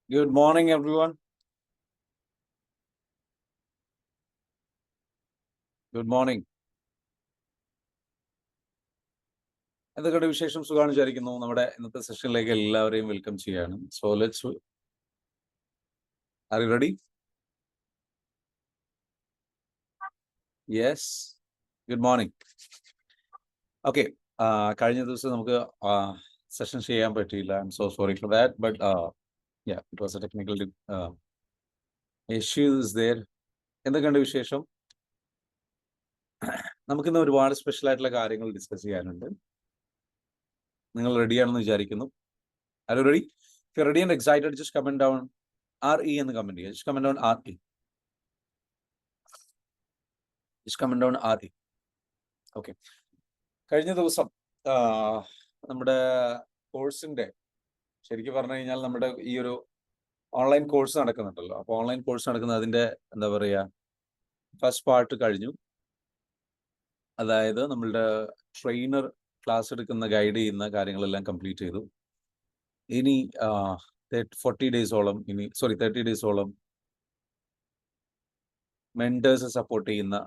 Good morning, everyone. Good morning. എന്തൊക്കെയുണ്ട് വിശേഷം? സുഖമാണ് വിചാരിക്കുന്നു. നമ്മുടെ ഇന്നത്തെ സെഷനിലേക്ക് എല്ലാവരെയും വെൽക്കം ചെയ്യാണ്. So let's R you ready? Yes. Good morning. Okay, കഴിഞ്ഞ ദിവസം നമുക്ക് സെഷൻ ചെയ്യാൻ പറ്റിയില്ല. I M so sorry for that, but it was A technical issues there. എന്തൊക്കെയുണ്ട് വിശേഷം? നമുക്കിന്ന് ഒരുപാട് സ്പെഷ്യൽ ആയിട്ടുള്ള കാര്യങ്ങൾ ഡിസ്കസ് ചെയ്യാനുണ്ട്. നിങ്ങൾ റെഡിയാണെന്ന് വിചാരിക്കുന്നു. R you ready? If you ready and excited, just comment down RE എന്ന് കമന്റ് ചെയ്യുക. Just comment down RE. Just comment down RE. Okay. കഴിഞ്ഞ ദിവസം നമ്മുടെ കോഴ്സിന്റെ ശരിക്കും പറഞ്ഞു കഴിഞ്ഞാൽ നമ്മുടെ ഈ ഒരു ഓൺലൈൻ കോഴ്സ് നടക്കുന്നുണ്ടല്ലോ. അപ്പോൾ ഓൺലൈൻ കോഴ്സ് നടക്കുന്ന അതിന്റെ എന്താ പറയുക, ഫസ്റ്റ് പാർട്ട് കഴിഞ്ഞു. അതായത് നമ്മളുടെ ട്രെയിനർ ക്ലാസ് എടുക്കുന്ന ഗൈഡ് ചെയ്യുന്ന കാര്യങ്ങളെല്ലാം കംപ്ലീറ്റ് ചെയ്തു. ഇനി 30 ഡേയ്സോളം മെന്റേഴ്സ് സപ്പോർട്ട് ചെയ്യുന്ന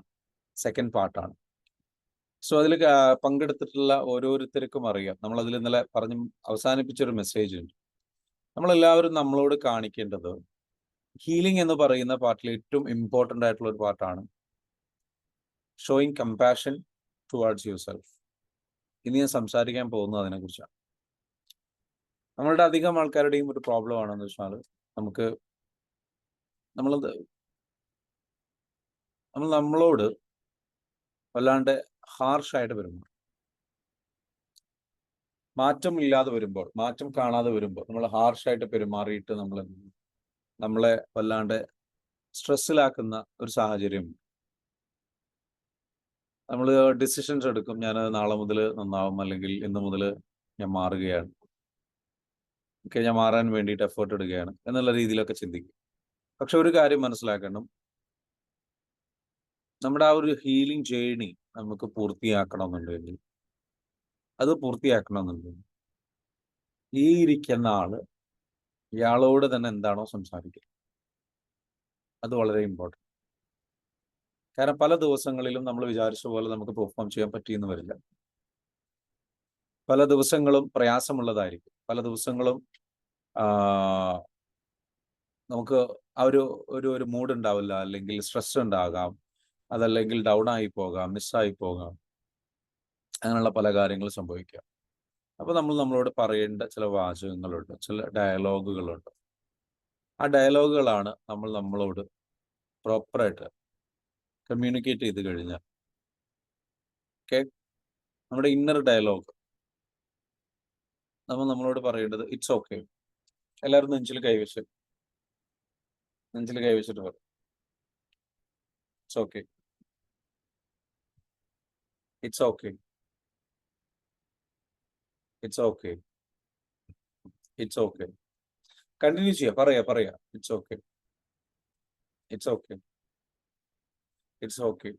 സെക്കൻഡ് പാർട്ടാണ്. സോ അതിൽ പങ്കെടുത്തിട്ടുള്ള ഓരോരുത്തർക്കും അറിയാം, നമ്മളതിൽ ഇന്നലെ പറഞ്ഞ് അവസാനിപ്പിച്ചൊരു മെസ്സേജ് ഉണ്ട്. നമ്മളെല്ലാവരും നമ്മളോട് കാണിക്കേണ്ടത് ഹീലിംഗ് എന്ന് പറയുന്ന പാർട്ടിൽ ഏറ്റവും ഇമ്പോർട്ടൻ്റ് ആയിട്ടുള്ള ഒരു പാർട്ടാണ് showing compassion towards your self. ഇനി ഞാൻ സംസാരിക്കാൻ പോകുന്നത് അതിനെക്കുറിച്ചാണ്. നമ്മളുടെ അധികം ആൾക്കാരുടെയും ഒരു പ്രോബ്ലം ആണെന്ന് വെച്ചാൽ നമ്മളോട് വല്ലാണ്ട് ഹാർഷായിട്ട് വരുമ്പോൾ, മാറ്റം കാണാതെ വരുമ്പോൾ നമ്മൾ ഹാർഷായിട്ട് പെരുമാറിയിട്ട് നമ്മളെ വല്ലാണ്ട് സ്ട്രെസ്സിലാക്കുന്ന ഒരു സാഹചര്യം. നമ്മൾ ഡിസിഷൻസ് എടുക്കും, ഞാൻ നാളെ മുതൽ നന്നാവും, അല്ലെങ്കിൽ ഇന്ന് മുതൽ ഞാൻ മാറുകയാണ്, ഞാൻ മാറാൻ വേണ്ടിയിട്ട് എഫേർട്ട് എടുക്കുകയാണ് എന്നുള്ള രീതിയിലൊക്കെ ചിന്തിക്കും. പക്ഷെ ഒരു കാര്യം മനസ്സിലാക്കണം, നമ്മുടെ ആ ഒരു ഹീലിംഗ് ജേർണി നമുക്ക് പൂർത്തിയാക്കണമെന്നുണ്ടെങ്കിൽ ഈ ഇരിക്കുന്ന ആള് ഇയാളോട് തന്നെ എന്താണോ സംസാരിക്കുക അത് വളരെ ഇമ്പോർട്ടൻ്റ്. കാരണം പല ദിവസങ്ങളിലും നമ്മൾ വിചാരിച്ച പോലെ നമുക്ക് പെർഫോം ചെയ്യാൻ പറ്റിയെന്ന് വരില്ല. പല ദിവസങ്ങളും പ്രയാസമുള്ളതായിരിക്കും. പല ദിവസങ്ങളും നമുക്ക് ആ ഒരു മൂഡ് ഉണ്ടാവില്ല, അല്ലെങ്കിൽ സ്ട്രെസ് ഉണ്ടാകാം, അതല്ലെങ്കിൽ ഡൗൺ ആയി പോകാം, മിസ്സായി പോകാം, അങ്ങനെയുള്ള പല കാര്യങ്ങളും സംഭവിക്കാം. അപ്പോൾ നമ്മളോട് പറയേണ്ട ചില വാചകങ്ങളുണ്ട്, ചില ഡയലോഗുകളുണ്ട്. ആ ഡയലോഗുകളാണ് നമ്മളോട് പ്രോപ്പറായിട്ട് കമ്മ്യൂണിക്കേറ്റ് ചെയ്ത് കഴിഞ്ഞാൽ നമ്മുടെ ഇന്നർ ഡയലോഗ് നമ്മളോട് പറയേണ്ടത് ഇറ്റ്സ് ഓക്കെ. എല്ലാവരും നെഞ്ചിൽ കൈവച്ചിട്ട് പറയും it's okay, it's okay, it's okay, it's okay. Continue ചെയ്യാം, പറയാ it's okay, it's okay, it's okay,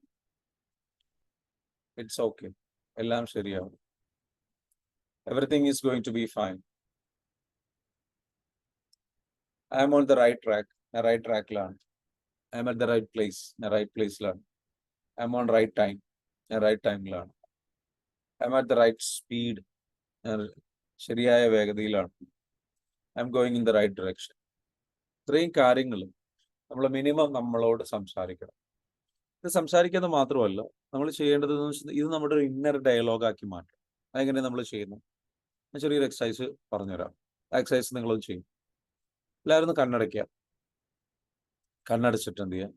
it's okay, എല്ലാം ശരിയാവും, everything is going to be fine, I am on the right track, ഞാൻ right ട്രാക്കിലാണ്, I am at the right place, ഞാൻ right പ്ലേസിലാണ്, I am on right time, ഞാൻ right ടൈമിലാണ്, I am at the right speed, ഞാൻ ശരിയായ വേഗതയിലാണ്, I am going in the right direction. ഇത്രയും കാര്യങ്ങൾ നമ്മൾ മിനിമം നമ്മളോട് സംസാരിക്കണം. ഇത് സംസാരിക്കുന്നത് മാത്രമല്ല, നമ്മൾ ചെയ്യേണ്ടത് ഇത് നമ്മുടെ ഒരു ഇന്നർ ഡയലോഗാക്കി മാറ്റും. അതെങ്ങനെ നമ്മൾ ചെയ്യുന്നു? ഞാൻ ചെറിയൊരു എക്സസൈസ് പറഞ്ഞുതരാം. ആ എക്സസൈസ് നിങ്ങളൊന്ന് ചെയ്യും. എല്ലാവരും ഒന്ന് കണ്ണടയ്ക്കുക. കണ്ണടച്ചിട്ട് എന്ത് ചെയ്യുക,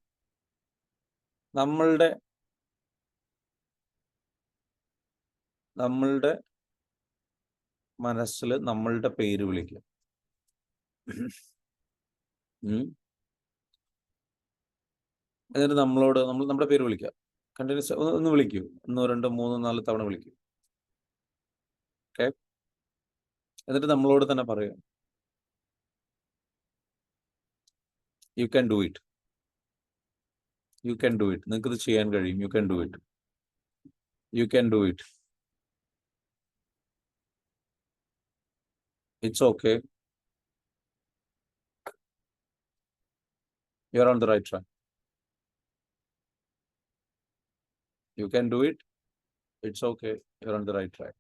നമ്മളുടെ മനസ്സിൽ നമ്മളുടെ പേര് വിളിക്കുക. എന്നിട്ട് നമ്മുടെ പേര് വിളിക്കുക. കണ്ടിന്യൂസ് ഒന്ന് വിളിക്കൂ. 1, 2, 3, 4 തവണ വിളിക്കൂ. ഓക്കെ. എന്നിട്ട് നമ്മളോട് തന്നെ പറയാം, you can do it, you can do it, നിങ്ങൾക്കിത് ചെയ്യാൻ കഴിയും, you can do it, you can do it, it's okay, You're on the right track. You can do it. It's okay. You're on the right track.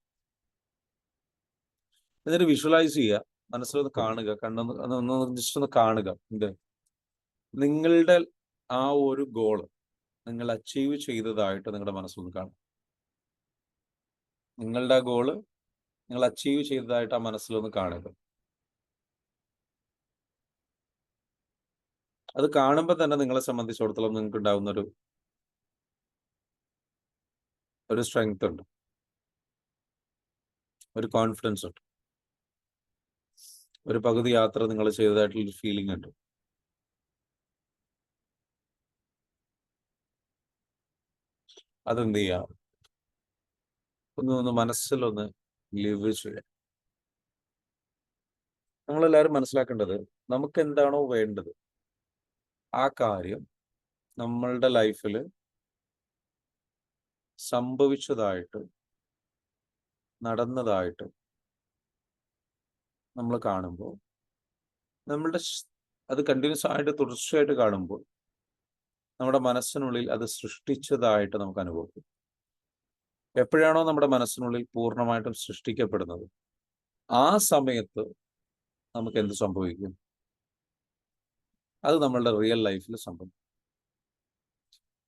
എന്നിട്ട് visualise ചെയ്യുക, മനസ്സിലൊന്ന് കാണുക, കണ്ണൊന്ന് just ഒന്ന് കാണുക. എന്ത് നിങ്ങളുടെ ആ ഒരു ഗോള് നിങ്ങൾ അച്ചീവ് ചെയ്തതായിട്ട് നിങ്ങളുടെ മനസ്സൊന്ന് കാണും. നിങ്ങളുടെ ആ ഗോള് നിങ്ങൾ അച്ചീവ് ചെയ്തതായിട്ട് ആ മനസ്സിലൊന്ന് കാണുക. അത് കാണുമ്പോൾ തന്നെ നിങ്ങളെ സംബന്ധിച്ചിടത്തോളം നിങ്ങൾക്ക് ഉണ്ടാകുന്ന ഒരു സ്ട്രെങ്ത് ഉണ്ട്, ഒരു കോൺഫിഡൻസ് ഉണ്ട്, ഒരു പകുതി യാത്ര നിങ്ങൾ ചെയ്തതായിട്ടുള്ള ഫീലിംഗ് ഉണ്ട്. അതെന്ത് ചെയ്യാം, ഒന്ന് മനസ്സിലൊന്ന് ലിവ് ചെയ്യാം. നമ്മളെല്ലാവരും മനസ്സിലാക്കേണ്ടത്, നമുക്ക് എന്താണോ വേണ്ടത് ആ കാര്യം നമ്മളുടെ ലൈഫിൽ സംഭവിച്ചതായിട്ട്, നടന്നതായിട്ട് നമ്മൾ കാണുമ്പോൾ, നമ്മളുടെ അത് കണ്ടിന്യൂസ് ആയിട്ട് തുടർച്ചയായിട്ട് കാണുമ്പോൾ നമ്മുടെ മനസ്സിനുള്ളിൽ അത് സൃഷ്ടിച്ചതായിട്ട് നമുക്ക് അനുഭവപ്പെടും. എപ്പോഴാണോ നമ്മുടെ മനസ്സിനുള്ളിൽ പൂർണ്ണമായിട്ടും സൃഷ്ടിക്കപ്പെടുന്നത്, ആ സമയത്ത് നമുക്ക് എന്ത് സംഭവിക്കും? അത് നമ്മളുടെ റിയൽ ലൈഫിൽ സംഭവിക്കും.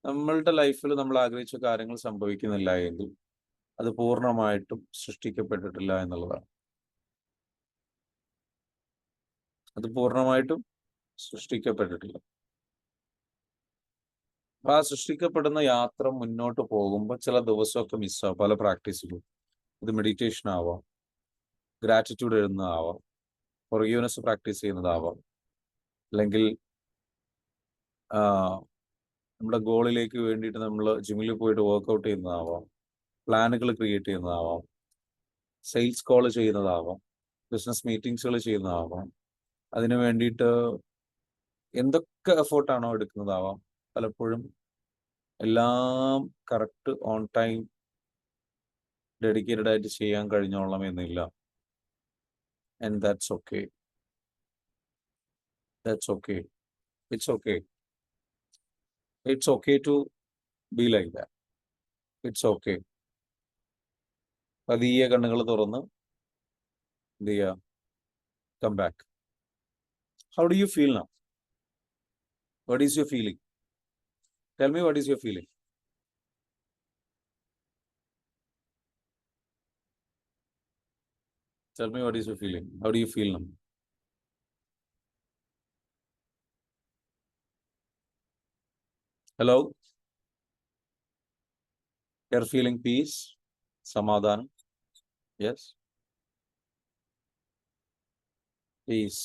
നമ്മളുടെ ലൈഫിൽ നമ്മൾ ആഗ്രഹിച്ച കാര്യങ്ങൾ സംഭവിക്കുന്നില്ല എങ്കിൽ അത് പൂർണ്ണമായിട്ടും സൃഷ്ടിക്കപ്പെട്ടിട്ടില്ല എന്നുള്ളതാണ്. അത് പൂർണ്ണമായിട്ടും സൃഷ്ടിക്കപ്പെട്ടിട്ടില്ല. അപ്പൊ ആ സൃഷ്ടിക്കപ്പെടുന്ന യാത്ര മുന്നോട്ട് പോകുമ്പോൾ ചില ദിവസമൊക്കെ മിസ്സാവും. പല പ്രാക്ടീസുകളും, ഇത് മെഡിറ്റേഷൻ ആവാം, ഗ്രാറ്റിറ്റ്യൂഡ് എഴുതുന്നതാവാം, ഫോർഗീവ്നെസ് പ്രാക്ടീസ് ചെയ്യുന്നതാവാം, അല്ലെങ്കിൽ നമ്മുടെ ഗോളിലേക്ക് വേണ്ടിയിട്ട് നമ്മൾ ജിമ്മിൽ പോയിട്ട് വർക്കൗട്ട് ചെയ്യുന്നതാവാം, പ്ലാനുകൾ ക്രിയേറ്റ് ചെയ്യുന്നതാവാം, സെയിൽസ് കോൾ ചെയ്യുന്നതാവാം, ബിസിനസ് മീറ്റിംഗ്സുകൾ ചെയ്യുന്നതാവാം, അതിനു വേണ്ടിയിട്ട് എന്തൊക്കെ എഫേർട്ടാണോ എടുക്കുന്നതാവാം. പലപ്പോഴും എല്ലാം കറക്റ്റ് ഓൺ ടൈം ഡെഡിക്കേറ്റഡ് ആയിട്ട് ചെയ്യാൻ കഴിഞ്ഞോളണം എന്നില്ല. And that's okay. That's okay. It's okay. It's okay to be like that. It's okay. പതിയെ കണ്ണുകൾ തുറന്ന് എന്ത് ചെയ്യുക? Come back. How do you feel now? What is your feeling? Tell me, what is your feeling? Tell me, what is your feeling? How do you feel now? Hello? You're feeling peace, samadhanam? Yes? Peace,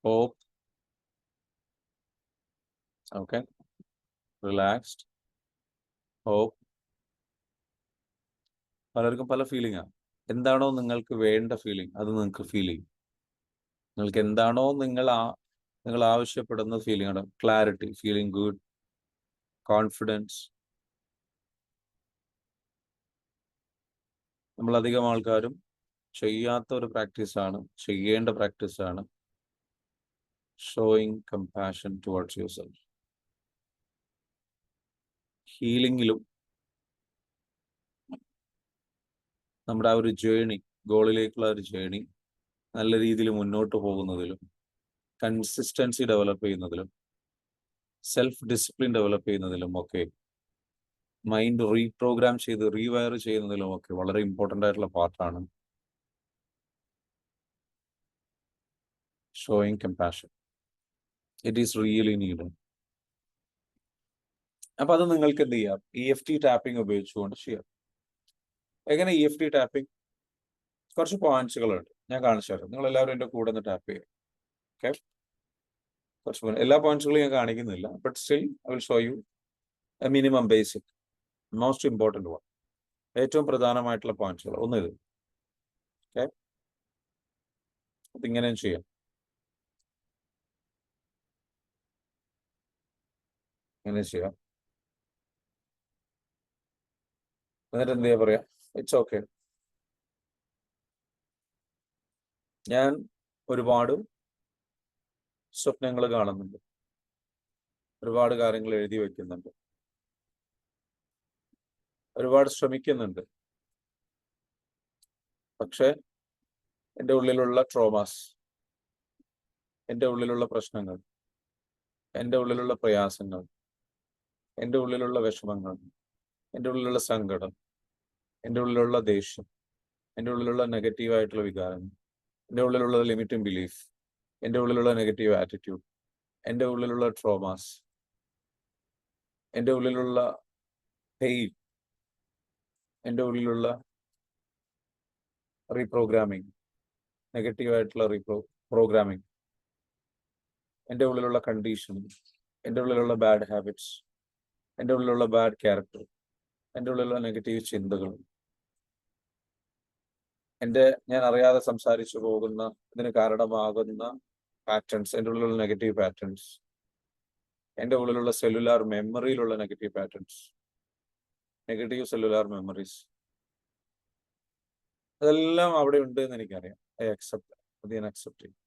hope. Okay? Relaxed, hope. പലർക്കും പല ഫീലിംഗാണ്. എന്താണോ നിങ്ങൾക്ക് വേണ്ട feeling അത് നിങ്ങൾക്ക് feel ചെയ്യും. നിങ്ങൾക്ക് എന്താണോ നിങ്ങൾ ആവശ്യപ്പെടുന്ന ഫീലിംഗ് ആണ്. Clarity, feeling good, confidence. നമ്മളധികം ആൾക്കാരും ചെയ്യാത്ത ഒരു പ്രാക്ടീസാണ്, ചെയ്യേണ്ട പ്രാക്ടീസാണ് showing compassion towards yourself. ഹീലിംഗിലും നമ്മുടെ ആ ഒരു ജേണി, ഗോളിലേക്കുള്ള ഒരു ജേണി നല്ല രീതിയിൽ മുന്നോട്ട് പോകുന്നതിലും, കൺസിസ്റ്റൻസി ഡെവലപ്പ് ചെയ്യുന്നതിലും, സെൽഫ് ഡിസിപ്ലിൻ ഡെവലപ്പ് ചെയ്യുന്നതിലും ഒക്കെ, മൈൻഡ് റീപ്രോഗ്രാം ചെയ്ത് റീവയർ ചെയ്യുന്നതിലും ഒക്കെ വളരെ ഇമ്പോർട്ടൻ്റ് ആയിട്ടുള്ള പാർട്ടാണ് showing compassion. It is really needed. അപ്പൊ അത് നിങ്ങൾക്ക് എന്ത് ചെയ്യാം? EFT ടാപ്പിംഗ് ഉപയോഗിച്ചുകൊണ്ട് ചെയ്യാം. എങ്ങനെ EFT ടാപ്പിംഗ്? കുറച്ച് പോയിന്റ്സുകളുണ്ട്, ഞാൻ കാണിച്ചു തരാം. നിങ്ങൾ എല്ലാവരും എൻ്റെ കൂടെ ഒന്ന് ടാപ്പ് ചെയ്യാം. ഓക്കെ, കുറച്ച് എല്ലാ പോയിന്റ്സുകളും ഞാൻ കാണിക്കുന്നില്ല, but still I will show you A minimum basic, most important one, ഏറ്റവും പ്രധാനമായിട്ടുള്ള പോയിന്റ്സുകൾ. ഒന്ന് ഇത്. ഓക്കെ, അതിങ്ങനെയും ചെയ്യാം. ഇങ്ങനെ ചെയ്യാം. എന്നിട്ട് എന്ത് ചെയ്യാ പറയാ? It's okay. ഞാൻ ഒരുപാട് സ്വപ്നങ്ങൾ കാണുന്നുണ്ട്. ഒരുപാട് കാര്യങ്ങൾ എഴുതി വെക്കുന്നുണ്ട്, ഒരുപാട് ശ്രമിക്കുന്നുണ്ട്. പക്ഷെ എൻ്റെ ഉള്ളിലുള്ള ട്രോമാസ്, എൻ്റെ ഉള്ളിലുള്ള പ്രശ്നങ്ങൾ, എൻ്റെ ഉള്ളിലുള്ള പ്രയാസങ്ങൾ, എൻ്റെ ഉള്ളിലുള്ള വിഷമങ്ങൾ, എൻ്റെ ഉള്ളിലുള്ള സങ്കടം, എൻ്റെ ഉള്ളിലുള്ള ദേഷ്യം, എൻ്റെ ഉള്ളിലുള്ള നെഗറ്റീവായിട്ടുള്ള വികാരങ്ങൾ, എൻ്റെ ഉള്ളിലുള്ള ലിമിറ്റിംഗ് ബിലീഫ്, എൻ്റെ ഉള്ളിലുള്ള നെഗറ്റീവ് ആറ്റിറ്റ്യൂഡ്, എൻ്റെ ഉള്ളിലുള്ള ട്രോമാസ്, എൻ്റെ ഉള്ളിലുള്ള പെയിൻ, എൻ്റെ ഉള്ളിലുള്ള റീപ്രോഗ്രാമിംഗ്, നെഗറ്റീവായിട്ടുള്ള പ്രോഗ്രാമിംഗ്, എൻ്റെ ഉള്ളിലുള്ള കണ്ടീഷൻ, എൻ്റെ ഉള്ളിലുള്ള ബാഡ് ഹാബിറ്റ്സ്, എൻ്റെ ഉള്ളിലുള്ള ബാഡ് ക്യാരക്ടർ, എൻ്റെ ഉള്ളിലുള്ള നെഗറ്റീവ് ചിന്തകൾ, ഞാൻ അറിയാതെ സംസാരിച്ചു പോകുന്ന ഇതിന് കാരണമാകുന്ന പാറ്റേൺസ്, എൻ്റെ ഉള്ളിലുള്ള നെഗറ്റീവ് പാറ്റേൺസ്, എൻ്റെ ഉള്ളിലുള്ള സെല്ലുലാർ മെമ്മറിയിലുള്ള negative patterns, negative cellular memories, അതെല്ലാം അവിടെ ഉണ്ട് എന്ന് എനിക്കറിയാം. I accept. അത് ഞാൻ അക്സെപ്റ്റ് ചെയ്യും.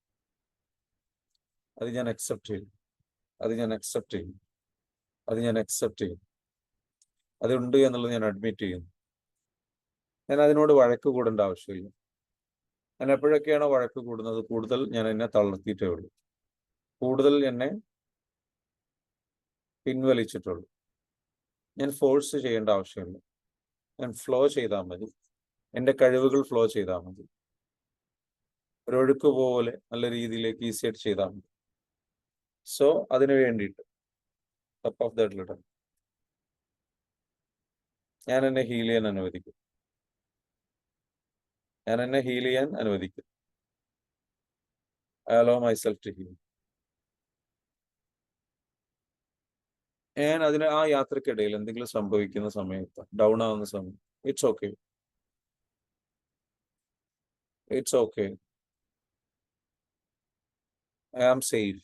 അത് ഞാൻ അക്സെപ്റ്റ് ചെയ്യും. അത് ഞാൻ അക്സെപ്റ്റ് ചെയ്യും. അത് ഞാൻ അക്സെപ്റ്റ് ചെയ്യും. അതുണ്ട് എന്നുള്ളത് ഞാൻ അഡ്മിറ്റ് ചെയ്യുന്നു. ഞാൻ അതിനോട് വഴക്ക് കൂടേണ്ട ആവശ്യമില്ല. ഞാൻ എപ്പോഴൊക്കെയാണോ വഴക്ക് കൂടുന്നത്, കൂടുതൽ ഞാൻ എന്നെ തളർത്തിയിട്ടേ ഉള്ളൂ, കൂടുതൽ എന്നെ പിൻവലിച്ചിട്ടുള്ളൂ. ഞാൻ ഫോഴ്സ് ചെയ്യേണ്ട ആവശ്യമില്ല. ഞാൻ ഫ്ലോ ചെയ്താൽ മതി. എൻ്റെ കഴിവുകൾ ഫ്ലോ ചെയ്താൽ മതി. ഒരൊഴുക്ക് പോലെ നല്ല രീതിയിലേക്ക് ഈസിയായിട്ട് ചെയ്താൽ മതി. സോ അതിനു വേണ്ടിയിട്ട് ടോപ്പ് ഓഫ് ദാറ്റ് ലിറ്റർ ഞാൻ എന്നെ ഹീൽ ചെയ്യാൻ അനുവദിക്കും. ഞാൻ എന്നെ ഹീൽ ചെയ്യാൻ അനുവദിക്കും. I allow myself to heal. ഞാൻ അതിന് ആ യാത്രക്കിടയിൽ എന്തെങ്കിലും സംഭവിക്കുന്ന സമയത്ത്, ഡൗൺ ആവുന്ന സമയം, it's okay, it's okay, I am safe.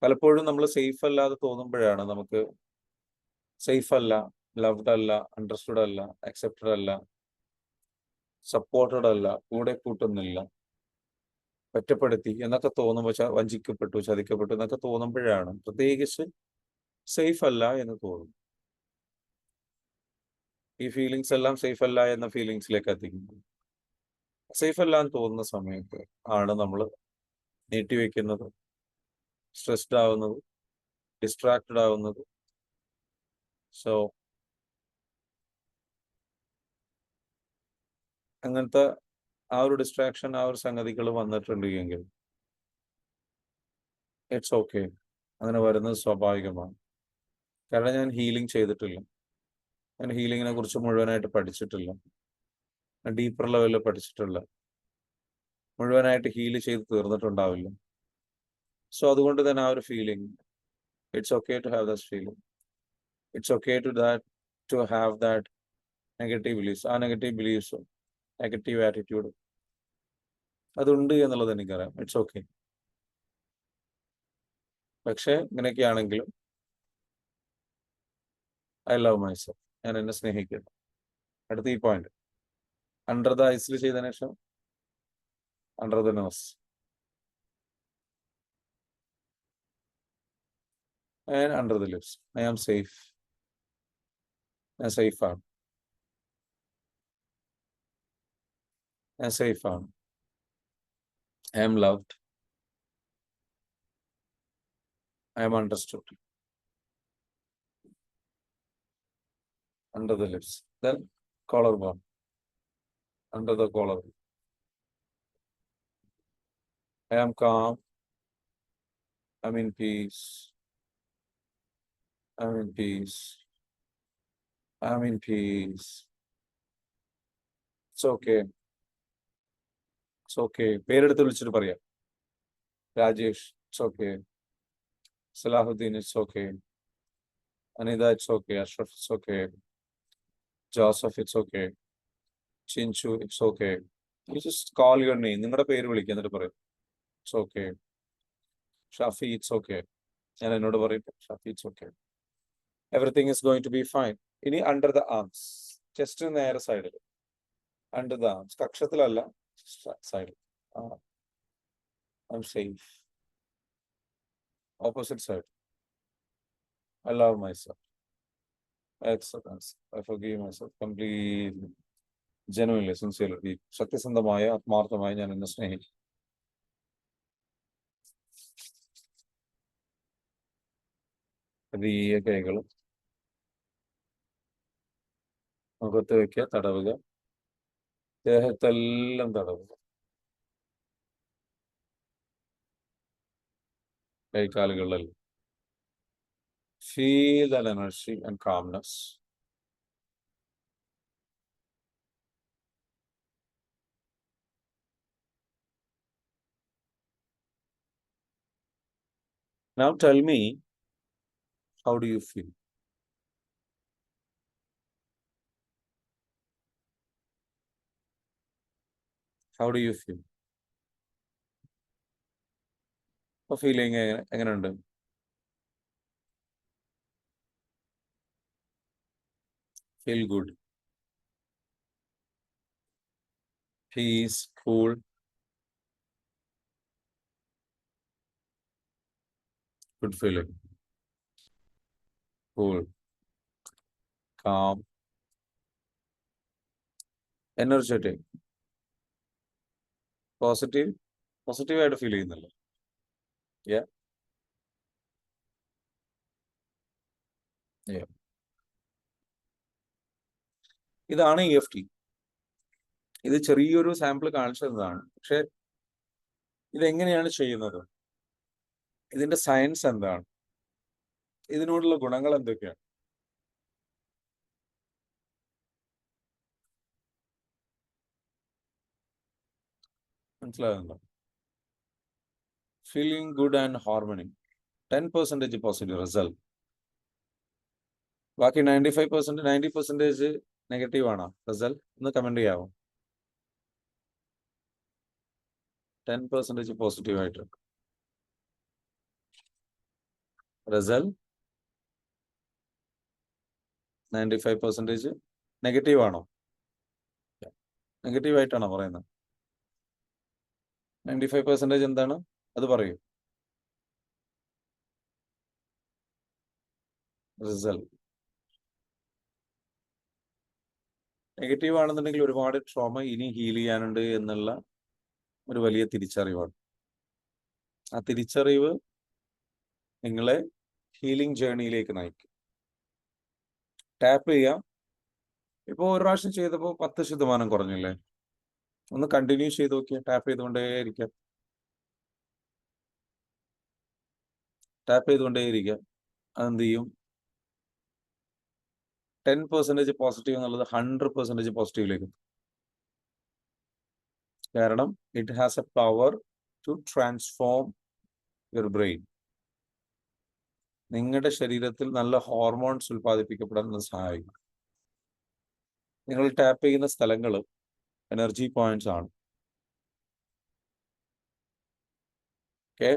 പലപ്പോഴും നമ്മൾ സേഫ് അല്ലാതെ തോന്നുമ്പോഴാണ് നമുക്ക് സേഫ് അല്ല, ലവ്ഡ് അല്ല, അണ്ടർസ്റ്റുഡ് അല്ല, അക്സെപ്റ്റഡ് അല്ല, സപ്പോർട്ടഡ് അല്ല, കൂടെ കൂട്ടുന്നില്ല, ഒറ്റപ്പെടുത്തി എന്നൊക്കെ തോന്നുമ്പോൾ, വഞ്ചിക്കപ്പെട്ടു, ചതിക്കപ്പെട്ടു എന്നൊക്കെ തോന്നുമ്പോഴാണ് പ്രത്യേകിച്ച് സേഫ് അല്ല എന്ന് തോന്നും. ഈ ഫീലിങ്സ് എല്ലാം സേഫ് അല്ല എന്ന ഫീലിങ്സിലേക്ക് എത്തിക്കുന്നു. സേഫ് അല്ല എന്ന് തോന്നുന്ന സമയത്ത് ആണ് നമ്മൾ നീട്ടിവെക്കുന്നത്, സ്ട്രെസ്ഡ് ആവുന്നത്, ഡിസ്ട്രാക്റ്റഡ് ആവുന്നത്. സോ അങ്ങനത്തെ ആ ഒരു ഡിസ്ട്രാക്ഷൻ, ആ ഒരു സംഗതികൾ വന്നിട്ടുണ്ട് എങ്കിൽ ഇറ്റ്സ് ഓക്കെ. അങ്ങനെ വരുന്നത് സ്വാഭാവികമാണ്. കാരണം ഞാൻ ഹീലിംഗ് ചെയ്തിട്ടില്ല. ഞാൻ ഹീലിങ്ങിനെ കുറിച്ച് മുഴുവനായിട്ട് പഠിച്ചിട്ടില്ല, ഡീപ്പർ ലെവലിൽ പഠിച്ചിട്ടില്ല, മുഴുവനായിട്ട് ഹീൽ ചെയ്ത് തീർന്നിട്ടുണ്ടാവില്ല. സോ അതുകൊണ്ട് തന്നെ ആ ഒരു feeling, it's okay to have that feeling. It's okay to have that negative beliefs. ആ നെഗറ്റീവ് ബിലീഫ്സും നെഗറ്റീവ് ആറ്റിറ്റ്യൂഡും അതുണ്ട് എന്നുള്ളത് എനിക്കറിയാം. It's okay. പക്ഷെ ഇങ്ങനെയൊക്കെയാണെങ്കിലും ഐ ലവ് മൈസെൽഫ്. ഞാൻ എന്നെ സ്നേഹിക്കുന്നു. അടുത്ത ഈ പോയിന്റ്, അണ്ടർ ദ ഐസിൽ ചെയ്തതിനു ശേഷം under the nose and under the lips. I am safe. ഞാൻ സേഫാണ്. ഞാൻ സേഫാണ്. I am loved. I am understood. Under the lips. Then collarbone. Under the collar. I am calm. I'm in peace. I'm in peace. I'm in peace. It's okay. It's okay. പേരെടുത്ത് വിളിച്ചിട്ട് പറയാം. Rajesh, it's okay. Salahuddin, it's okay. Anida, it's okay. Ashraf, it's okay. Joseph, it's okay. Chinchu, it's okay. You just call your name. നിങ്ങളുടെ പേര് വിളിക്കുക, എന്നിട്ട് പറയും it's okay. Shafi, it's okay. ഞാൻ എന്നോട് പറയും Shafi, it's okay. Everything is going to be fine. ഇനി under the arms, ചെസ്റ്റിന് നേരെ സൈഡിൽ, അണ്ടർ ദ ആംസ്, കക്ഷത്തിലല്ല, സൈഡിൽ. I am safe. Opposite side. I love myself. Acceptance. I forgive myself completely. Genuinely, sincerely. സത്യസന്ധമായ ആത്മാർത്ഥമായി ഞാൻ എന്നെ സ്നേഹിക്കും. വലിയ കൈകൾ മുഖത്ത് വയ്ക്കുക, തടവുക, ദേഹത്തെല്ലാം തടവുക, കൈകാലുകളിലെല്ലാം. Feel that energy and calmness. Now tell me, how do you feel? How do you feel? ഇപ്പൊ ഫീലിംഗ് എങ്ങനെയുണ്ട്? Feel good. Peace, cool. Good feeling. Cool. Calm. Energetic. Positive. Positive ആയിട്ട് ഫീൽ ചെയ്യുന്നല്ലോ. Yeah. Yeah. ഇതാണ് EFT. ഇത് ചെറിയൊരു sample കാണിച്ചു തന്നതാണ്. പക്ഷെ ഇതെങ്ങനെയാണ് ചെയ്യുന്നത്? ഇതിന്റെ സയൻസ് എന്താണ്? ഇതിനോടുള്ള ഗുണങ്ങൾ എന്തൊക്കെയാണ്? മനസ്സിലാകുന്നുണ്ടോ? Feeling good and harmony. 10% positive result. ബാക്കി 95%, 90% നെഗറ്റീവ് ആണോ റിസൾട്ട്? ഒന്ന് കമന്റ് ചെയ്യാമോ? 10% പോസിറ്റീവ് ആയിട്ട് റിസൾട്ട്, 95% നെഗറ്റീവ് ആണോ? നെഗറ്റീവ് ആയിട്ടാണോ പറയുന്നത്? 95% എന്താണ് അത് പറയൂ. റിസൾട്ട് നെഗറ്റീവ് ആണെന്നുണ്ടെങ്കിൽ ഒരുപാട് ട്രോമ ഇനി ഹീൽ ചെയ്യാനുണ്ട് എന്നുള്ള ഒരു വലിയ തിരിച്ചറിവാണ്. ആ തിരിച്ചറിവ് നിങ്ങളെ ഹീലിംഗ് ജേർണിയിലേക്ക് നയിക്കും. ടാപ്പ് ചെയ്യാം. ഇപ്പൊ ഒരു പ്രാവശ്യം ചെയ്തപ്പോൾ 10% കുറഞ്ഞില്ലേ? ഒന്ന് കണ്ടിന്യൂ ചെയ്ത് നോക്കിയാൽ ടാപ്പ് ചെയ്തുകൊണ്ടേയിരിക്കാം. ടാപ്പ് ചെയ്തുകൊണ്ടേയിരിക്കാം. അതെന്ത് ചെയ്യും? 10% പോസിറ്റീവ് എന്നുള്ളത് 100% പോസിറ്റീവിലേക്ക്. കാരണം it has a power to transform your brain. നിങ്ങളുടെ ശരീരത്തിൽ നല്ല ഹോർമോൺസ് ഉൽപ്പാദിപ്പിക്കപ്പെടാൻ അത് സഹായിക്കും. നിങ്ങൾ ടാപ്പ് ചെയ്യുന്ന സ്ഥലങ്ങൾ എനർജി പോയിന്റ്സ് ആണ്. ഓക്കെ,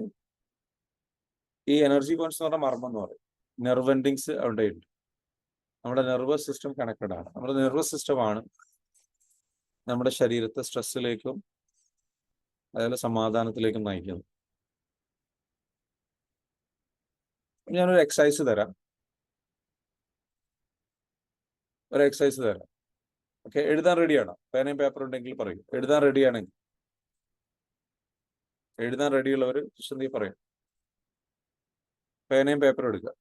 ഈ എനർജി പോയിന്റ്സ് എന്ന് പറഞ്ഞാൽ മർമ്മം എന്ന് പറയും. നെർവ് എൻഡിങ്സ് അവിടെ ഉണ്ട്. നമ്മുടെ നെർവസ് സിസ്റ്റം കണക്റ്റഡ് ആണ്. നമ്മുടെ നെർവസ് സിസ്റ്റമാണ് നമ്മുടെ ശരീരത്തെ സ്ട്രെസ്സിലേക്കും അതുപോലെ സമാധാനത്തിലേക്കും നയിക്കുന്നത്. ഞാനൊരു എക്സസൈസ് തരാം. ഓക്കെ, എഴുതാൻ റെഡിയാണോ? പേനയും പേപ്പർ ഉണ്ടെങ്കിൽ പറയും. എഴുതാൻ റെഡിയാണെങ്കിൽ, എഴുതാൻ റെഡിയുള്ളവർ എന്ത് പറയും? പേനയും പേപ്പറും എടുക്കുക.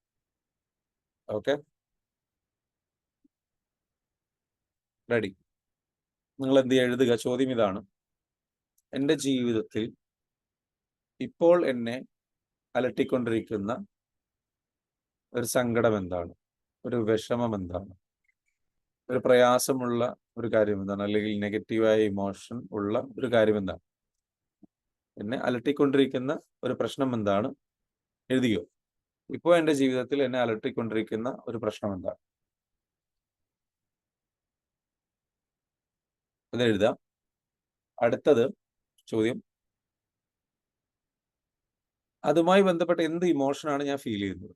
Okay, ready. നിങ്ങൾ എന്ത് ചെയ്യുക? എഴുതുക. ചോദ്യം ഇതാണ്: എൻ്റെ ജീവിതത്തിൽ ഇപ്പോൾ എന്നെ അലട്ടിക്കൊണ്ടിരിക്കുന്ന ഒരു സങ്കടം എന്താണ്? ഒരു വിഷമം എന്താണ്? ഒരു പ്രയാസമുള്ള ഒരു കാര്യം എന്താണ്? അല്ലെങ്കിൽ നെഗറ്റീവായ ഇമോഷൻ ഉള്ള ഒരു കാര്യം എന്താണ്? എന്നെ അലട്ടിക്കൊണ്ടിരിക്കുന്ന ഒരു പ്രശ്നം എന്താണ്? എഴുതിയോ? ഇപ്പോൾ എൻ്റെ ജീവിതത്തിൽ എന്നെ അലട്ടിക്കൊണ്ടിരിക്കുന്ന ഒരു പ്രശ്നം എന്താണ്? അത് എഴുതാം. അടുത്തത് ചോദ്യം: അതുമായി ബന്ധപ്പെട്ട എന്ത് ഇമോഷനാണ് ഞാൻ ഫീൽ ചെയ്യുന്നത്?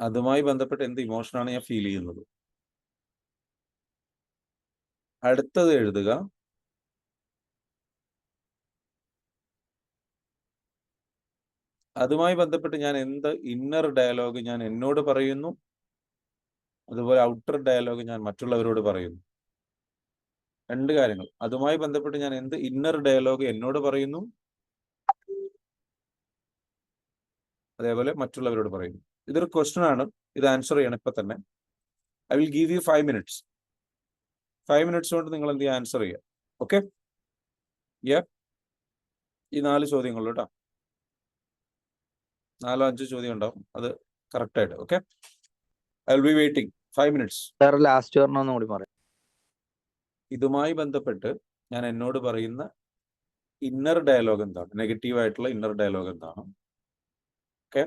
അതുമായി ബന്ധപ്പെട്ട എന്ത് ഇമോഷനാണ് ഞാൻ ഫീൽ ചെയ്യുന്നത്? അടുത്തത് എഴുതുക: അതുമായി ബന്ധപ്പെട്ട് ഞാൻ എന്ത് ഇന്നർ ഡയലോഗ് ഞാൻ എന്നോട് പറയുന്നു, അതുപോലെ ഔട്ടർ ഡയലോഗ് ഞാൻ മറ്റുള്ളവരോട് പറയുന്നു. രണ്ട് കാര്യങ്ങൾ. അതുമായി ബന്ധപ്പെട്ട് ഞാൻ എന്ത് ഇന്നർ ഡയലോഗ് എന്നോട് പറയുന്നു, അതേപോലെ മറ്റുള്ളവരോട് പറയുന്നു. ഇതൊരു ക്വസ്റ്റ്യൻ ആണ്. ഇത് ആൻസർ ചെയ്യണം ഇപ്പൊ തന്നെ. I will give you 5 minutes. 5 minutes കൊണ്ട് നിങ്ങൾ എന്ത് ചെയ്യുക, ആൻസർ ചെയ്യുക. ഓക്കെ? ഈ 4 ചോദ്യങ്ങളുള്ളൂ കേട്ടോ. 4-5 ചോദ്യം ഉണ്ടാവും. അത് കറക്റ്റ് ആയിട്ട്. Okay? I will be waiting 5 minutes. Last പറഞ്ഞൊന്നും കൂടി പറയാം. ഇതുമായി ബന്ധപ്പെട്ട് ഞാൻ എന്നോട് പറയുന്ന ഇന്നർ ഡയലോഗ് എന്താണ്, നെഗറ്റീവ് ആയിട്ടുള്ള ഇന്നർ ഡയലോഗ് എന്താണ്, ഓക്കെ?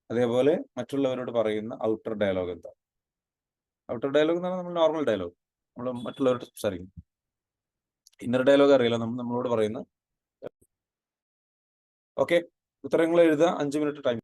അതേപോലെ മറ്റുള്ളവരോട് പറയുന്ന ഔട്ടർ ഡയലോഗ് എന്താണ്. ഔട്ടർ ഡയലോഗ് എന്ന് പറഞ്ഞാൽ നമ്മൾ നോർമൽ ഡയലോഗ്, നമ്മൾ മറ്റുള്ളവരോട് സംസാരിക്കും. ഇന്നർ ഡയലോഗ് അറിയില്ല, നമ്മളോട് പറയുന്ന. ഓക്കെ, ഉത്തരങ്ങൾ എഴുതുക. 5 minute ടൈം.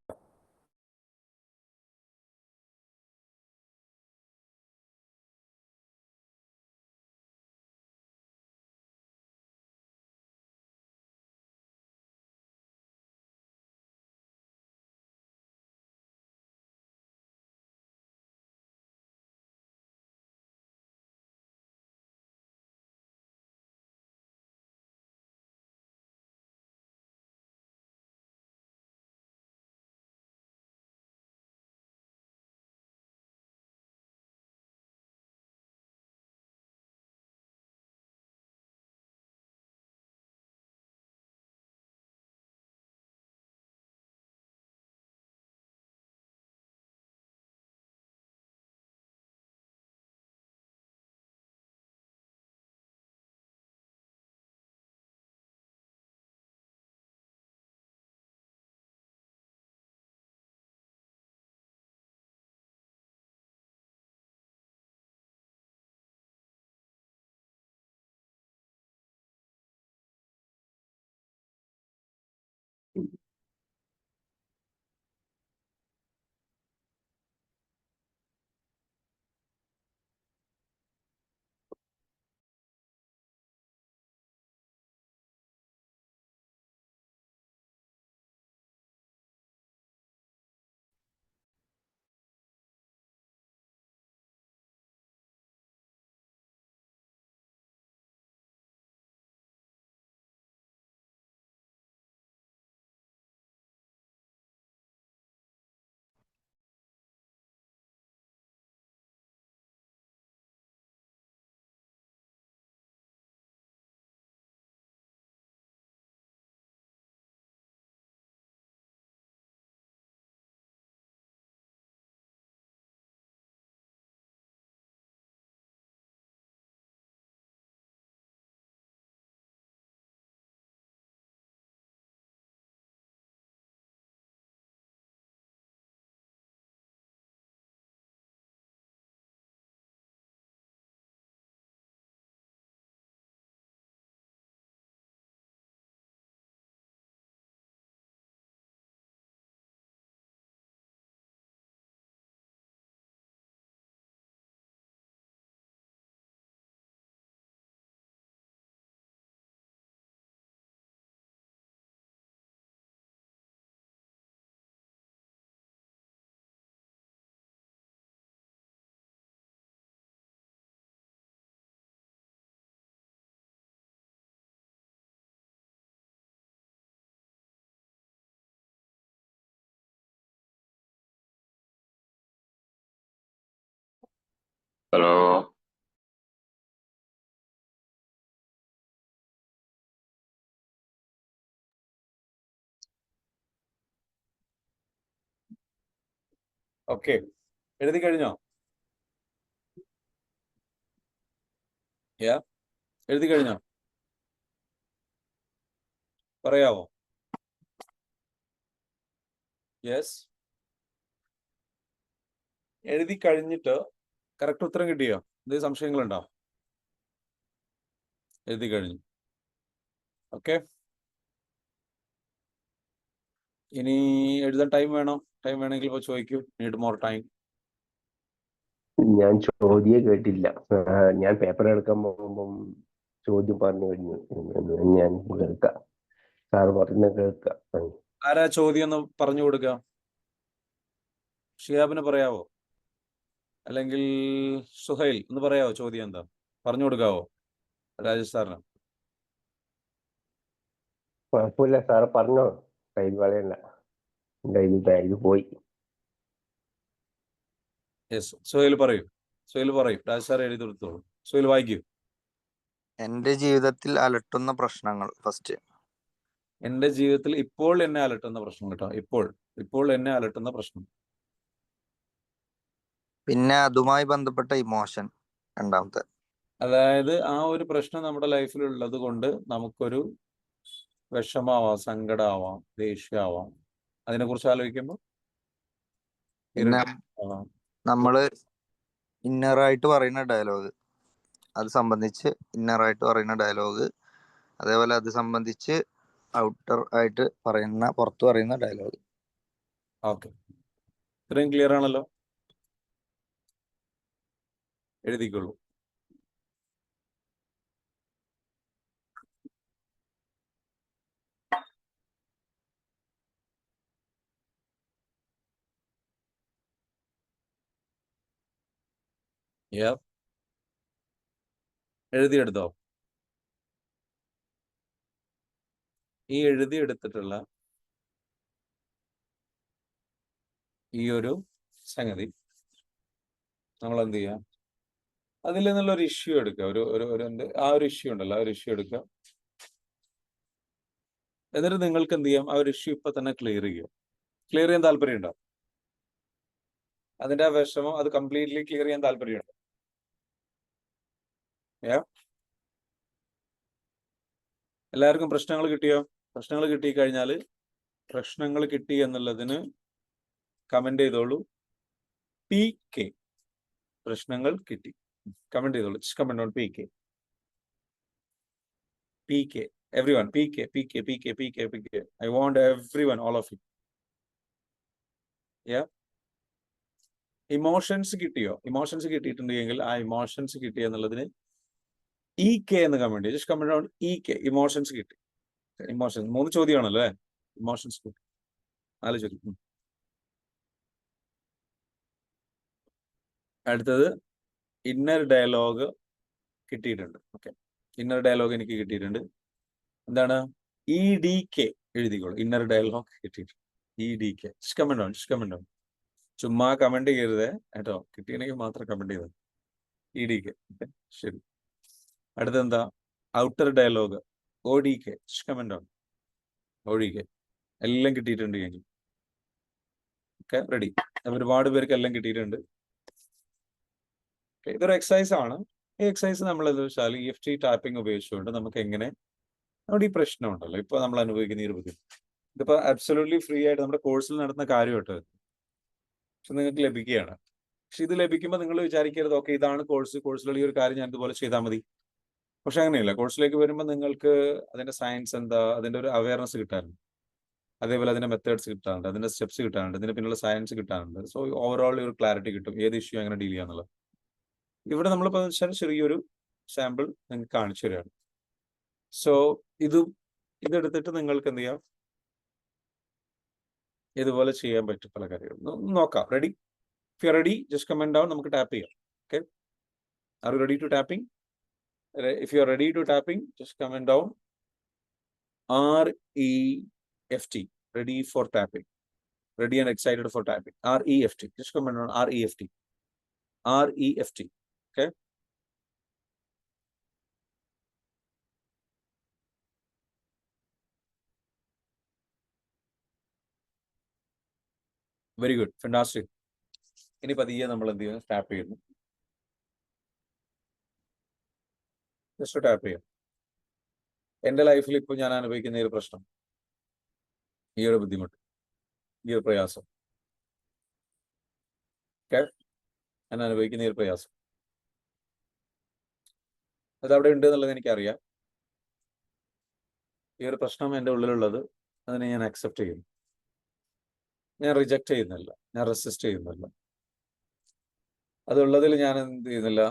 ഹലോ. ഓക്കെ, എഴുതി കഴിഞ്ഞോ? എഴുതി കഴിഞ്ഞോ? പറയാവോ? യെസ്. എഴുതി കഴിഞ്ഞിട്ട് കറക്റ്റ് ഉത്തരം കിട്ടിയോ? എന്തെങ്കിലും സംശയങ്ങളുണ്ടോ? എഴുതി കഴിഞ്ഞു. ഓക്കെ, ഇനി എഴുതാൻ ടൈം വേണോ? ടൈം വേണമെങ്കിൽ ഇപ്പോൾ ചോദിക്കൂ. Need more time. ഞാൻ ചോദ്യം കേട്ടില്ല. ഞാൻ പേപ്പർ എടുക്കാൻ പോകുമ്പം ചോദ്യം പറഞ്ഞു കഴിഞ്ഞു. ഞാൻ കേൾക്കാം, സാറ് പറഞ്ഞ കേൾക്കാം. ആരാ ചോദ്യം ഒന്ന് പറഞ്ഞു കൊടുക്കുക? ഷിയാബിന് പറയാവോ? അല്ലെങ്കിൽ സുഹൈൽ ഒന്ന് പറയാവോ ചോദ്യം എന്താ? പറഞ്ഞു കൊടുക്കാവോ രാജേഷ് സാറിന്? കുഴപ്പമില്ല സാറ് പറഞ്ഞോ, കയ്യിൽ കളയണ്ട. എൻ്റെ കയ്യിൽ ബാഗ് പോയി. യെസ്, സുഹൈൽ പറയൂ. സുഹൈൽ പറയൂ, രാജേഷ് സാർ എഴുതി കൊടുത്തോളൂ. സുഹൈൽ വായിക്കൂ. എന്റെ ജീവിതത്തിൽ അലട്ടുന്ന പ്രശ്നങ്ങൾ ഫസ്റ്റ്. എന്റെ ജീവിതത്തിൽ ഇപ്പോൾ എന്നെ അലട്ടുന്ന പ്രശ്നം കേട്ടോ. ഇപ്പോൾ എന്നെ അലട്ടുന്ന പ്രശ്നം. പിന്നെ അതുമായി ബന്ധപ്പെട്ട ഇമോഷൻ രണ്ടാമത്തെ. അതായത് ആ ഒരു പ്രശ്നം നമ്മുടെ ലൈഫിൽ ഉള്ളത് കൊണ്ട് നമുക്കൊരു വിഷമാവാം, സങ്കടമാവാം, ദേഷ്യമാവാം. അതിനെക്കുറിച്ച് ആലോചിക്കുമ്പോൾ പിന്നെ ആവാം. നമ്മള് ഇന്നറായിട്ട് പറയുന്ന ഡയലോഗ്, അത് സംബന്ധിച്ച് ഇന്നറായിട്ട് പറയുന്ന ഡയലോഗ്, അതേപോലെ അത് സംബന്ധിച്ച് ഔട്ടർ ആയിട്ട് പറയുന്ന, പുറത്ത് പറയുന്ന ഡയലോഗ്. ഓക്കെ, ഇത്രയും ക്ലിയർ ആണല്ലോ? എഴുതിക്കൊള്ളൂ. Yep. എഴുതിയെടുത്തോ? ഈ എഴുതിയെടുത്തിട്ടുള്ള ഈ ഒരു സംഗതി നമ്മൾ എന്ത് ചെയ്യാം? അതിൽ നിന്നുള്ള ഒരു ഇഷ്യൂ എടുക്കുക. ആ ഒരു ഇഷ്യൂ ഉണ്ടല്ലോ, ആ ഒരു ഇഷ്യൂ എടുക്കുക. എന്നിട്ട് നിങ്ങൾക്ക് എന്ത് ചെയ്യാം? ആ ഒരു ഇഷ്യൂ ഇപ്പൊ തന്നെ ക്ലിയർ ചെയ്യുക. ക്ലിയർ ചെയ്യാൻ താല്പര്യമുണ്ടോ? അതിന്റെ ആ വിഷമം അത് കംപ്ലീറ്റ്ലി ക്ലിയർ ചെയ്യാൻ താല്പര്യമുണ്ടോ? എല്ലാവർക്കും പ്രശ്നങ്ങൾ കിട്ടിയോ? പ്രശ്നങ്ങൾ കിട്ടി കഴിഞ്ഞാൽ പ്രശ്നങ്ങൾ കിട്ടി എന്നുള്ളതിന് കമന്റ് ചെയ്തോളൂ. PK. പ്രശ്നങ്ങൾ കിട്ടി. കമന്റ് ചെയ്തോളൂ. Comment on PK. PK. Everyone. PK. I want everyone, all of you. Yeah. Emotions കിട്ടിയോ? ഇമോഷൻസ് കിട്ടിയിട്ടുണ്ടെങ്കിൽ ആ ഇമോഷൻസ് കിട്ടി എന്നുള്ളതിന് EK എന്ന് കമന്റ് ചെയ്യും. Just comment on EK. Emotions കിട്ടി. ഇമോഷൻസ് 3 ചോദ്യമാണല്ലോ അല്ലേ? ഇമോഷൻസ് കിട്ടി. 4 ചോദ്യം. അടുത്തത് ഇന്നർ ഡയലോഗ് കിട്ടിയിട്ടുണ്ട്. ഓക്കെ, ഇന്നർ ഡയലോഗ് എനിക്ക് കിട്ടിയിട്ടുണ്ട്. എന്താണ്? EDK എഴുതിക്കോളൂ. ഇന്നർ ഡയലോഗ് കിട്ടിയിട്ടുണ്ട്. EDK. Comment on. ചുമ്മാ കമന്റ് ചെയ്യരുതേ കേട്ടോ. കിട്ടിയെങ്കിൽ മാത്രം കമന്റ് ചെയ്തത്. EDK. ശരി. അടുത്തെന്താ? Outer dialogue ODK. Comment on. ODK. എല്ലാം കിട്ടിയിട്ടുണ്ട് എങ്കിൽ ഓക്കെ, റെഡി. ഒരുപാട് പേർക്ക് എല്ലാം കിട്ടിയിട്ടുണ്ട്. ഇതൊരു എക്സസൈസ് ആണ്. ഈ എക്സസൈസ് നമ്മൾ എന്താ വെച്ചാൽ EFT ടാപ്പിംഗ് ഉപയോഗിച്ചുകൊണ്ട് നമുക്ക് എങ്ങനെ നമ്മുടെ ഈ പ്രശ്നം ഉണ്ടല്ലോ ഇപ്പൊ നമ്മൾ അനുഭവിക്കുന്ന ഈ ഒരു ബുദ്ധിമുട്ട്, ഇതിപ്പോ അബ്സല്യൂട്ട്ലി ഫ്രീ ആയിട്ട് നമ്മുടെ കോഴ്സിൽ നടത്തുന്ന കാര്യമായിട്ട് പക്ഷെ നിങ്ങൾക്ക് ലഭിക്കുകയാണ്. പക്ഷെ ഇത് ലഭിക്കുമ്പോൾ നിങ്ങൾ വിചാരിക്കരുത് ഓക്കെ ഇതാണ് കോഴ്സിലുള്ള ഈ ഒരു കാര്യം ഞാൻ ഇതുപോലെ ചെയ്താൽ മതി. പക്ഷെ അങ്ങനെയല്ല. കോഴ്സിലേക്ക് വരുമ്പോൾ നിങ്ങൾക്ക് അതിന്റെ സയൻസ് എന്താ, അതിന്റെ ഒരു അവയർനെസ് കിട്ടാറുണ്ട്. അതേപോലെ അതിന്റെ മെത്തേഡ്സ് കിട്ടാറുണ്ട്, അതിന്റെ സ്റ്റെപ്സ് കിട്ടാറുണ്ട്, ഇതിന്റെ പിന്നുള്ള സയൻസ് കിട്ടാറുണ്ട്. സോ ഓവറോൾ ഒരു ക്ലാരിറ്റി കിട്ടും ഏത് ഇഷ്യൂ എങ്ങനെ ഡീൽ ചെയ്യാന്നുള്ളത്. ഇവിടെ നമ്മളിപ്പോൾ വെച്ചാൽ ചെറിയൊരു സാമ്പിൾ നിങ്ങൾക്ക് കാണിച്ചു തരികയാണ്. സോ ഇതെടുത്തിട്ട് നിങ്ങൾക്ക് എന്ത് ചെയ്യാം? ഇതുപോലെ ചെയ്യാൻ പറ്റും പല കാര്യങ്ങളും. നോക്കാം. Ready? If you are ready just comment down. നമുക്ക് ടാപ്പ് ചെയ്യാം. Okay, are you ready to tapping? If you are ready to tapping, just comment down. REFT. Ready for tapping. Ready and excited for tapping. REFT. Just comment on REFT. REFT. Okay. Very good. Fantastic. ഇനി പതിയെ നമ്മൾ എന്ത് ചെയ്യുന്നു? Tap ചെയ്യുന്നു. Just tap ചെയ്യാം. എന്റെ ലൈഫിൽ ഇപ്പോൾ ഞാൻ അനുഭവിക്കുന്ന ഈ ഒരു പ്രശ്നം, ഈ ഒരു ബുദ്ധിമുട്ട്, ഈ ഒരു പ്രയാസം, ഞാൻ അനുഭവിക്കുന്ന ഈ ഒരു പ്രയാസം അത് അവിടെ ഉണ്ട് എന്നുള്ളത് എനിക്കറിയാം. ഈ ഒരു പ്രശ്നം എൻ്റെ ഉള്ളിലുള്ളത്, അതിനെ ഞാൻ അക്സെപ്റ്റ് ചെയ്യുന്നു. ഞാൻ റിജക്റ്റ് ചെയ്യുന്നില്ല, ഞാൻ റെസിസ്റ്റ് ചെയ്യുന്നില്ല. അതുള്ളതിൽ ഞാൻ എന്ത് ചെയ്യുന്നില്ല?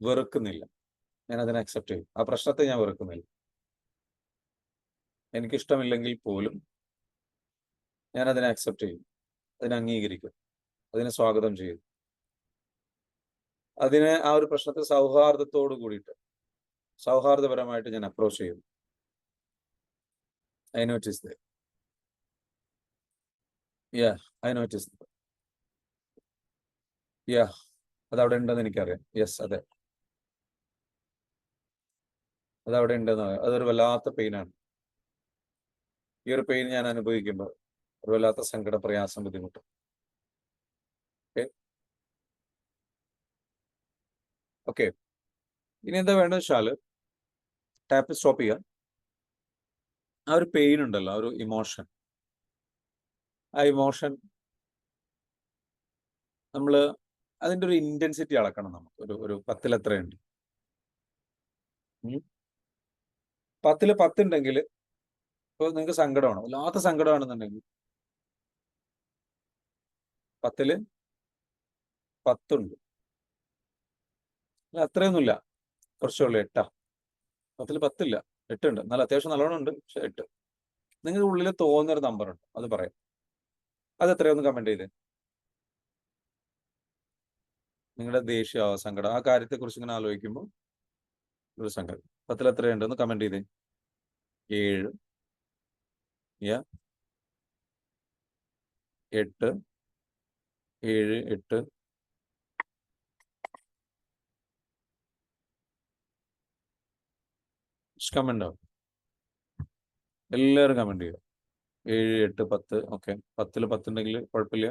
വെറുക്കുന്നില്ല. ഞാൻ അതിനെ അക്സെപ്റ്റ് ചെയ്യും. ആ പ്രശ്നത്തെ ഞാൻ വെറുക്കുന്നില്ല. എനിക്കിഷ്ടമില്ലെങ്കിൽ പോലും ഞാൻ അതിനെ അക്സെപ്റ്റ് ചെയ്യും, അതിനെ അംഗീകരിക്കും, അതിനെ സ്വാഗതം ചെയ്യും, അതിനെ ആ ഒരു പ്രശ്നത്തെ സൗഹാർദ്ദത്തോട് കൂടിയിട്ട് സൗഹാർദ്ദപരമായിട്ട് ഞാൻ അപ്രോച്ച് ചെയ്യും. I noticed that. Yeah, I noticed that. Yeah, അത് അവിടെ ഉണ്ടെന്ന് എനിക്കറിയാം. യെസ്, അതെ, അത് അവിടെ ഉണ്ടെന്ന് അറിയാം. അതൊരു വല്ലാത്ത പെയിനാണ്. ഈ ഒരു പെയിൻ ഞാൻ അനുഭവിക്കുമ്പോൾ ഒരു വല്ലാത്ത സങ്കട, പ്രയാസം, ബുദ്ധിമുട്ട്. ഓക്കെ, ഇനി എന്താ വേണ്ടത് വെച്ചാല് ടാപ്പ് സ്റ്റോപ്പ് ചെയ്യാം. ആ ഒരു പെയിൻ ഉണ്ടല്ലോ, ആ ഒരു ഇമോഷൻ, ആ ഇമോഷൻ നമ്മള് അതിന്റെ ഒരു ഇന്റൻസിറ്റി അളക്കണം. നമുക്ക് ഒരു 10 എത്രയുണ്ട്? 10 10 ഉണ്ടെങ്കിൽ, ഇപ്പൊ നിങ്ങൾക്ക് സങ്കടമാണ്, വല്ലാത്ത സങ്കടമാണെന്നുണ്ടെങ്കിൽ 10 10 ഉണ്ട്. അത്രയൊന്നുമില്ല, കുറച്ചുള്ളൂ, 8. 10 10 ഇല്ല, 8 ഉണ്ട്. എന്നാൽ അത്യാവശ്യം നല്ലോണം ഉണ്ട്, പക്ഷെ 8. നിങ്ങളുടെ ഉള്ളിൽ തോന്നുന്നൊരു നമ്പർ ഉണ്ട്, അത് പറയാം. അത് എത്രയൊന്ന് കമന്റ് ചെയ്തേ. നിങ്ങളുടെ ദേഷ്യ, സങ്കടം, ആ കാര്യത്തെ കുറിച്ച് ഇങ്ങനെ ആലോചിക്കുമ്പോൾ ഒരു സങ്കടം 10 എത്രയുണ്ടെന്ന് കമന്റ് ചെയ്തേ. 7, 8, 7, 8. കമന്റ് ആവും, എല്ലാവരും കമന്റ് ചെയ്യുക. 7, 8, 10. ഓക്കെ, 10 10 ഉണ്ടെങ്കിൽ കുഴപ്പമില്ല.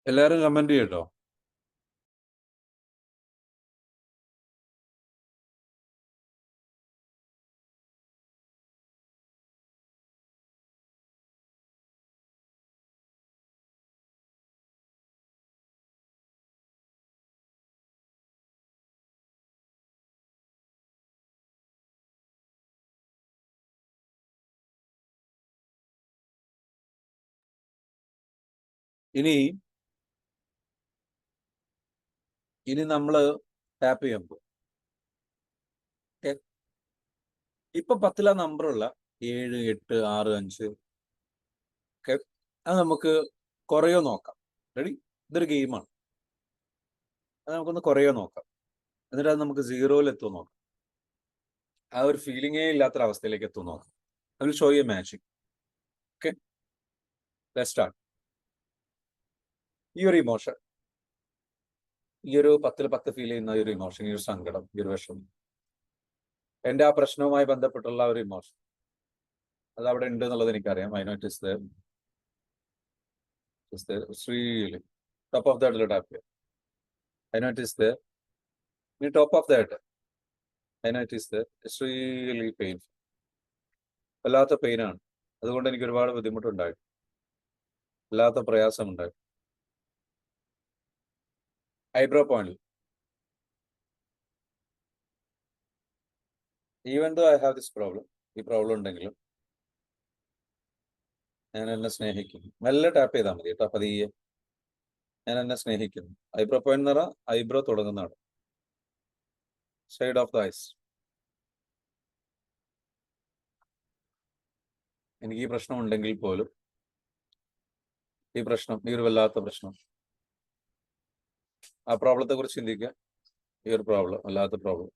എല്ലാവരും കമന്റ് ചെയ്യട്ടോ. ഇനി നമ്മള് ടാപ്പ് ചെയ്യാൻ പോകും. ഇപ്പൊ 10 നമ്പറുള്ള 7, 8, 6, 5 ഒക്കെ, അത് നമുക്ക് കുറയോ നോക്കാം. റെഡി? ഇതൊരു ഗെയിമാണ്. അത് നമുക്കൊന്ന് കുറയോ നോക്കാം. എന്നിട്ട് അത് നമുക്ക് 0-ൽ എത്തുമോ നോക്കാം. ആ ഒരു ഫീലിംഗേ ഇല്ലാത്തൊരവസ്ഥയിലേക്ക് എത്തുമോ നോക്കാം. I will show you magic. Okay, let's start. ഈ ഒരു ഇമോഷൻ, ഈ ഒരു 10 10 ഫീൽ ചെയ്യുന്ന ഈ ഒരു ഇമോഷൻ, ഈ ഒരു സങ്കടം, ഈ ഒരു വിഷമം, എന്റെ ആ പ്രശ്നവുമായി ബന്ധപ്പെട്ടുള്ള ഒരു ഇമോഷൻ, അത് അവിടെ ഉണ്ട് എന്നുള്ളത് എനിക്കറിയാം. I know it is there. It's there. It's really top of that little tap here. I know it is there. In top of that, I know it is there. It's really painful. വല്ലാത്ത പെയിനാണ്. അതുകൊണ്ട് എനിക്ക് ഒരുപാട് ബുദ്ധിമുട്ടുണ്ടായി, വല്ലാത്ത പ്രയാസം ഉണ്ടായി. Eyebrow പോയിന്റിൽ, even though I have this problem, ഈ problem ഉണ്ടെങ്കിലും ഞാൻ എന്നെ സ്നേഹിക്കുന്നു. മെല്ലെ ടാപ്പ് ചെയ്താൽ മതി കേട്ടോ, പതിയെ. ഞാൻ എന്നെ സ്നേഹിക്കുന്നു. ഐബ്രോ പോയിന്റ് എന്ന് പറഞ്ഞാൽ ഐബ്രോ തുടങ്ങുന്നതാണ്, സൈഡ് ഓഫ് ദ ഐസ്. എനിക്ക് ഈ പ്രശ്നം ഉണ്ടെങ്കിൽ പോലും, ഈ പ്രശ്നം, ഈ ഒരു വല്ലാത്ത പ്രശ്നം, ആ പ്രോബ്ലത്തെ കുറിച്ച് ചിന്തിക്കുക. ഈ ഒരു പ്രോബ്ലം, വല്ലാത്ത പ്രോബ്ലം,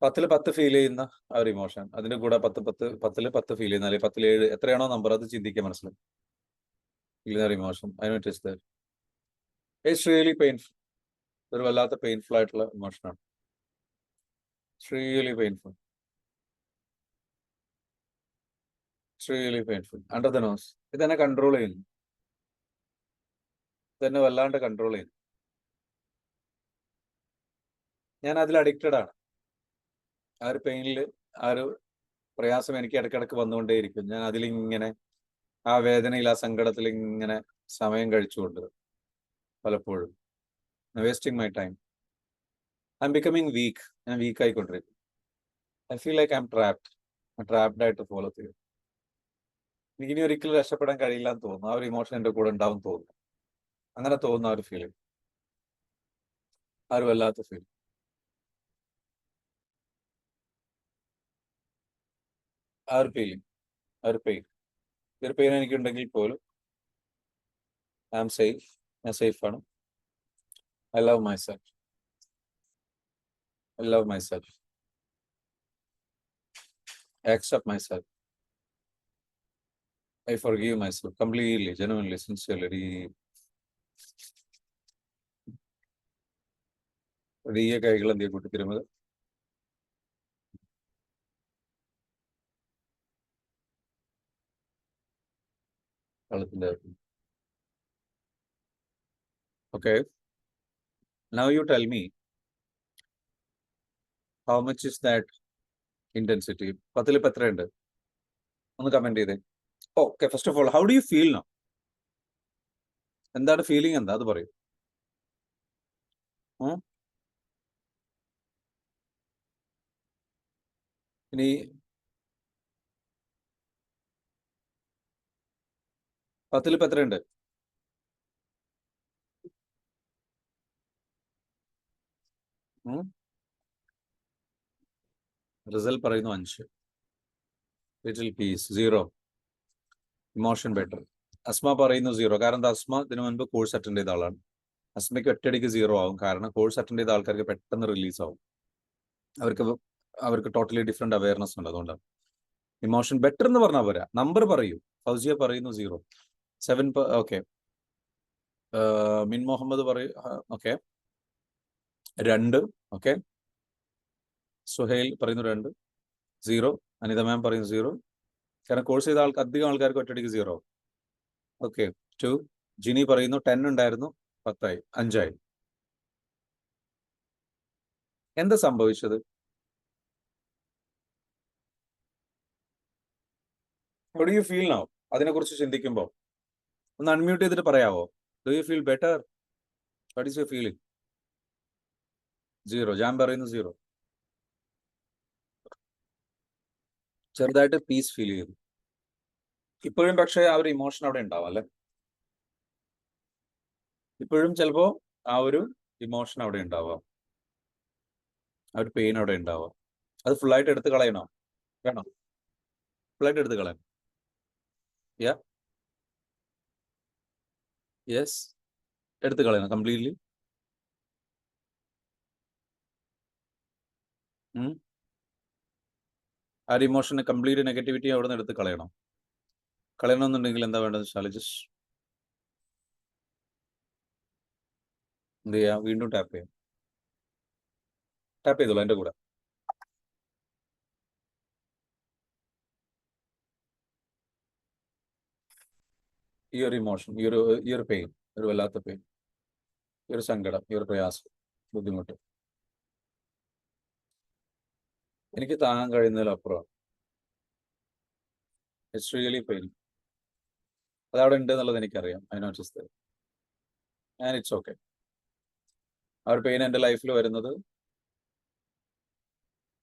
10 10 ഫീൽ ചെയ്യുന്ന ആ ഒരു ഇമോഷൻ, അതിന്റെ കൂടെ 10 10 ഫീൽ ചെയ്യുന്ന, അല്ലെങ്കിൽ 10 7 എത്രയാണോ നമ്പർ, അത് ചിന്തിക്കുക മനസ്സിലായി. ഫീൽ ചെയ്യുന്ന ഇമോഷൻ, ഇറ്റ്സ് റിയലി പെയിൻഫുൾ. ഒരു വല്ലാത്ത പെയിൻഫുൾ ആയിട്ടുള്ള ഇമോഷനാണ്. It's really painful. It's really painful. Under the nose. ഇതെന്നെ കൺട്രോൾ ചെയ്യുന്നു, ഇതെന്നെ വല്ലാണ്ട് കൺട്രോൾ ചെയ്യുന്നു. ഞാൻ അതിൽ അഡിക്റ്റഡ് ആണ്. ആ ഒരു പെയിനിൽ, ആ ഒരു പ്രയാസം എനിക്ക് ഇടയ്ക്കിടയ്ക്ക് വന്നുകൊണ്ടേയിരിക്കും. ഞാൻ അതിലിങ്ങനെ, ആ വേദനയിൽ, ആ സങ്കടത്തിൽ ഇങ്ങനെ സമയം കഴിച്ചുകൊണ്ട് പലപ്പോഴും wasting my time. I'm becoming weak. ഞാൻ വീക്ക് ആയിക്കൊണ്ടിരിക്കും. I feel like I'm trapped. Trapped ആയിട്ട് ഫോളോ ചെയ്യും. എനിക്ക് ഇനി ഒരിക്കലും രക്ഷപ്പെടാൻ കഴിയില്ല എന്ന് തോന്നുന്നു. ആ ഒരു ഇമോഷൻ എന്റെ കൂടെ ഉണ്ടാവും തോന്നുന്നു. അങ്ങനെ തോന്നുന്ന ആ ഒരു ഫീലിംഗ്, ആ ഒരു വല്ലാത്ത ഫീലിംഗ്. ആ ഒരു ഫീലിംഗ്, ആ ഒരു പെയിൻ, ഈ ഒരു പെയിൻ എനിക്കുണ്ടെങ്കിൽ പോലും ഐ ആം സേഫ്. ഞാൻ സേഫ് ആണ്. I love myself. I love myself. I accept myself. I forgive myself completely, genuinely, sincerely. വലിയ കൈകൾ എന്ത് ചെയ്യും കൂട്ടിത്തിരുമത്? കളത്തിന്റെ. Okay. Now you tell me, how much is that intensity? 10-ൽ ഇപ്പൊ എത്രയുണ്ട്? ഒന്ന് കമന്റ് ചെയ്തേ. Okay, first of all, how do you feel now? എന്താണ് feeling? എന്താ അത് പറയൂ. ഇനി 10-ൽ ഇപ്പൊ എത്രയുണ്ട്? റിസൾട്ട് പറയുന്നു 5. Little peace 0. Emotion better. Asma പറയുന്നു 0. കാരണം എന്താ? അസ്മ ഇതിനു മുൻപ് കോഴ്സ് അറ്റൻഡ് ചെയ്ത ആളാണ്. അസ്മയ്ക്ക് ഒറ്റയടിക്ക് 0 ആവും. കാരണം കോഴ്സ് അറ്റൻഡ് ചെയ്ത ആൾക്കാർക്ക് പെട്ടെന്ന് റിലീസ് ആവും. അവർക്ക് ടോട്ടലി ഡിഫറെന്റ് അവയർനെസ് ഉണ്ട്. അതുകൊണ്ടാണ് ഇമോഷൻ ബെറ്റർ എന്ന് പറഞ്ഞാൽ പോരാ, നമ്പർ പറയൂ. ഫൗസിയ പറയുന്നു 0. 7. ഓക്കെ. മിൻ മുഹമ്മദ് പറയൂ. ഓക്കെ, 2. ഓക്കെ. സുഹൈൽ പറയുന്നു 2. 0. അനിത മാം പറയുന്നു 0. കാരണം കോഴ്സ് ചെയ്ത അധികം ആൾക്കാർക്ക് ഒറ്റയടിക്ക് 0 ആവും. ഓക്കെ. 2. ജിനി പറയുന്നു 10 ഉണ്ടായിരുന്നു, 10 ആയി, 5 ആയി. എന്താ സംഭവിച്ചത്? How do you feel now? അതിനെക്കുറിച്ച് ചിന്തിക്കുമ്പോൾ ഒന്ന് അൺമ്യൂട്ട് ചെയ്തിട്ട് പറയാവോ? Do you feel better? What is your feeling? 0. ഞാൻ പറയുന്നു 0. ചെറുതായിട്ട് പീസ് ഫീൽ ചെയ്തു. ഇപ്പോഴും പക്ഷേ ആ ഒരു ഇമോഷൻ അവിടെ ഉണ്ടാവും അല്ലെ? ഇപ്പോഴും ചിലപ്പോ ആ ഒരു ഇമോഷൻ അവിടെ ഉണ്ടാവാം, ആ ഒരു പെയിൻ അവിടെ ഉണ്ടാവാം. അത് ഫുള്ളായിട്ട് എടുത്ത് കളയണോ? വേണോ? ഫുള്ളായിട്ട് എടുത്ത് കളയണം. യാ, യെസ്, എടുത്ത് കളയണം കംപ്ലീറ്റ്ലി. ആ ഒരു ഇമോഷന് കംപ്ലീറ്റ് നെഗറ്റിവിറ്റി അവിടെ നിന്ന് എടുത്ത് കളയണം. കളയണമെന്നുണ്ടെങ്കിൽ എന്താ വേണ്ടത് വെച്ചാൽ ജസ്റ്റ് എന്ത് ചെയ്യാം? വീണ്ടും ടാപ്പ് ചെയ്യാം. ടാപ്പ് ചെയ്തോളൂ എൻ്റെ കൂടെ. ഈ ഒരു ഇമോഷൻ, ഈ ഒരു പെയിൻ, ഒരു വല്ലാത്ത പെയിൻ, ഈ ഒരു സങ്കടം, ഈ ഒരു പ്രയാസം, ബുദ്ധിമുട്ട് എനിക്ക് താങ്ങാൻ കഴിയുന്നതിലപ്പുറം. It's really pain. അതവിടെ ഉണ്ട് എന്നുള്ളത് എനിക്കറിയാം. I notice that and it's okay. ആ ഒരു പെയിൻ എൻ്റെ ലൈഫിൽ വരുന്നത്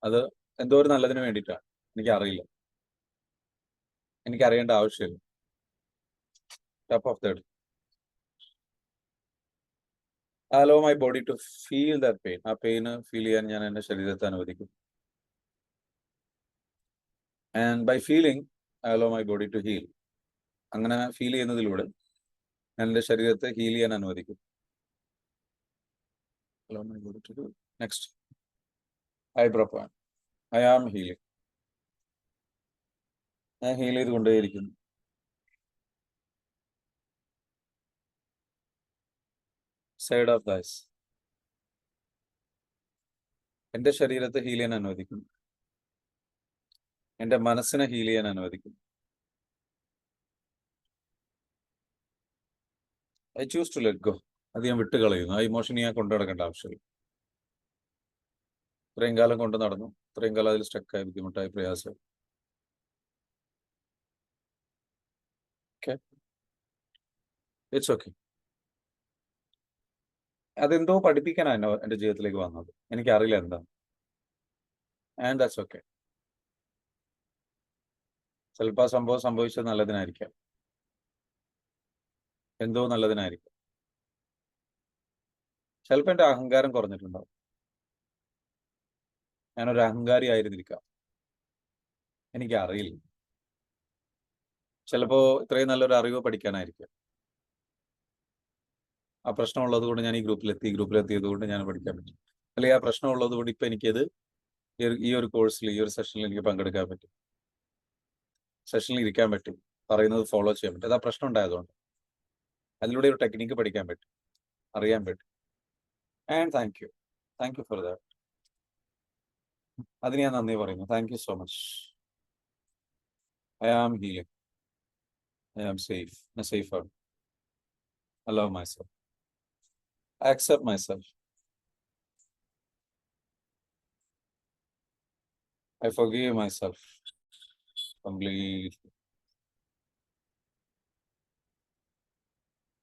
അത് എന്തോ ഒരു നല്ലതിന് വേണ്ടിയിട്ടാണ്. എനിക്കറിയില്ല, എനിക്കറിയേണ്ട ആവശ്യമില്ല. Top of that, allow my body to feel that pain. ആ പെയിന് ഫീൽ ചെയ്യാൻ ഞാൻ എൻ്റെ ശരീരത്തെ അനുവദിക്കും. And by feeling I allow my body to heal. അങ്ങനെ ഫീൽ ചെയ്യുന്നതിലൂടെ ഞാൻ എൻ്റെ ശരീരത്തെ ഹീൽ ചെയ്യാൻ അനുവദിക്കും. Allow my body to do. Next, eyebrow point. I am healing. ഞാൻ ഹീൽ ചെയ്തുകൊണ്ടേയിരിക്കുന്നു. സൈഡ് ഓഫ് ദൈസ്, എൻ്റെ ശരീരത്തെ ഹീൽ ചെയ്യാൻ അനുവദിക്കും. എൻ്റെ മനസ്സിനെ ഹീൽ ചെയ്യാൻ അനുവദിക്കും. I choose to let go. അത് ഞാൻ വിട്ട് കളയുന്നു. ആ ഇമോഷൻ ഞാൻ കൊണ്ടു നടക്കേണ്ട ആവശ്യമില്ല. ഇത്രയും കാലം കൊണ്ട് നടന്നു, ഇത്രയും കാലം അതിൽ സ്റ്റക്കായി, ബുദ്ധിമുട്ടായി, പ്രയാസം. Okay, it's okay. അതെന്തോ പഠിപ്പിക്കാനാണ് എൻ്റെ ജീവിതത്തിലേക്ക് വന്നത്. എനിക്കറിയില്ല എന്താ. And that's okay. ചിലപ്പോൾ ആ സംഭവം സംഭവിച്ചത് നല്ലതിനായിരിക്കാം, എന്തോ നല്ലതിനായിരിക്കും. ചിലപ്പോൾ എൻ്റെ അഹങ്കാരം കുറഞ്ഞിട്ടുണ്ടാവും. ഞാനൊരു അഹങ്കാരി ആയിരുന്നിരിക്കാം, എനിക്കറിയില്ല. ചിലപ്പോൾ ഇത്രയും നല്ലൊരു അറിവ് പഠിക്കാനായിരിക്കും. ആ പ്രശ്നം ഉള്ളത് കൊണ്ട് ഞാൻ ഈ ഗ്രൂപ്പിലെത്തിയത് കൊണ്ട് ഞാൻ പഠിക്കാൻ പറ്റും. അല്ലെങ്കിൽ ആ പ്രശ്നം ഉള്ളത് കൊണ്ട് ഇപ്പൊ എനിക്കത് ഈ ഒരു കോഴ്സിൽ, ഈ ഒരു സെഷനിൽ എനിക്ക് പങ്കെടുക്കാൻ പറ്റും, സെഷനിൽ ഇരിക്കാൻ പറ്റും, പറയുന്നത് ഫോളോ ചെയ്യാൻ പറ്റും. അത് ആ പ്രശ്നം ഉണ്ടായതുകൊണ്ട്. അതിലൂടെ ഒരു ടെക്നിക്ക് പഠിക്കാൻ പറ്റും, അറിയാൻ പറ്റും. And thank you for that. അതിന് ഞാൻ നന്ദി പറയുന്നു. Thank you so much. I am healing, I am safe. I love myself. I accept myself. I forgive myself completely.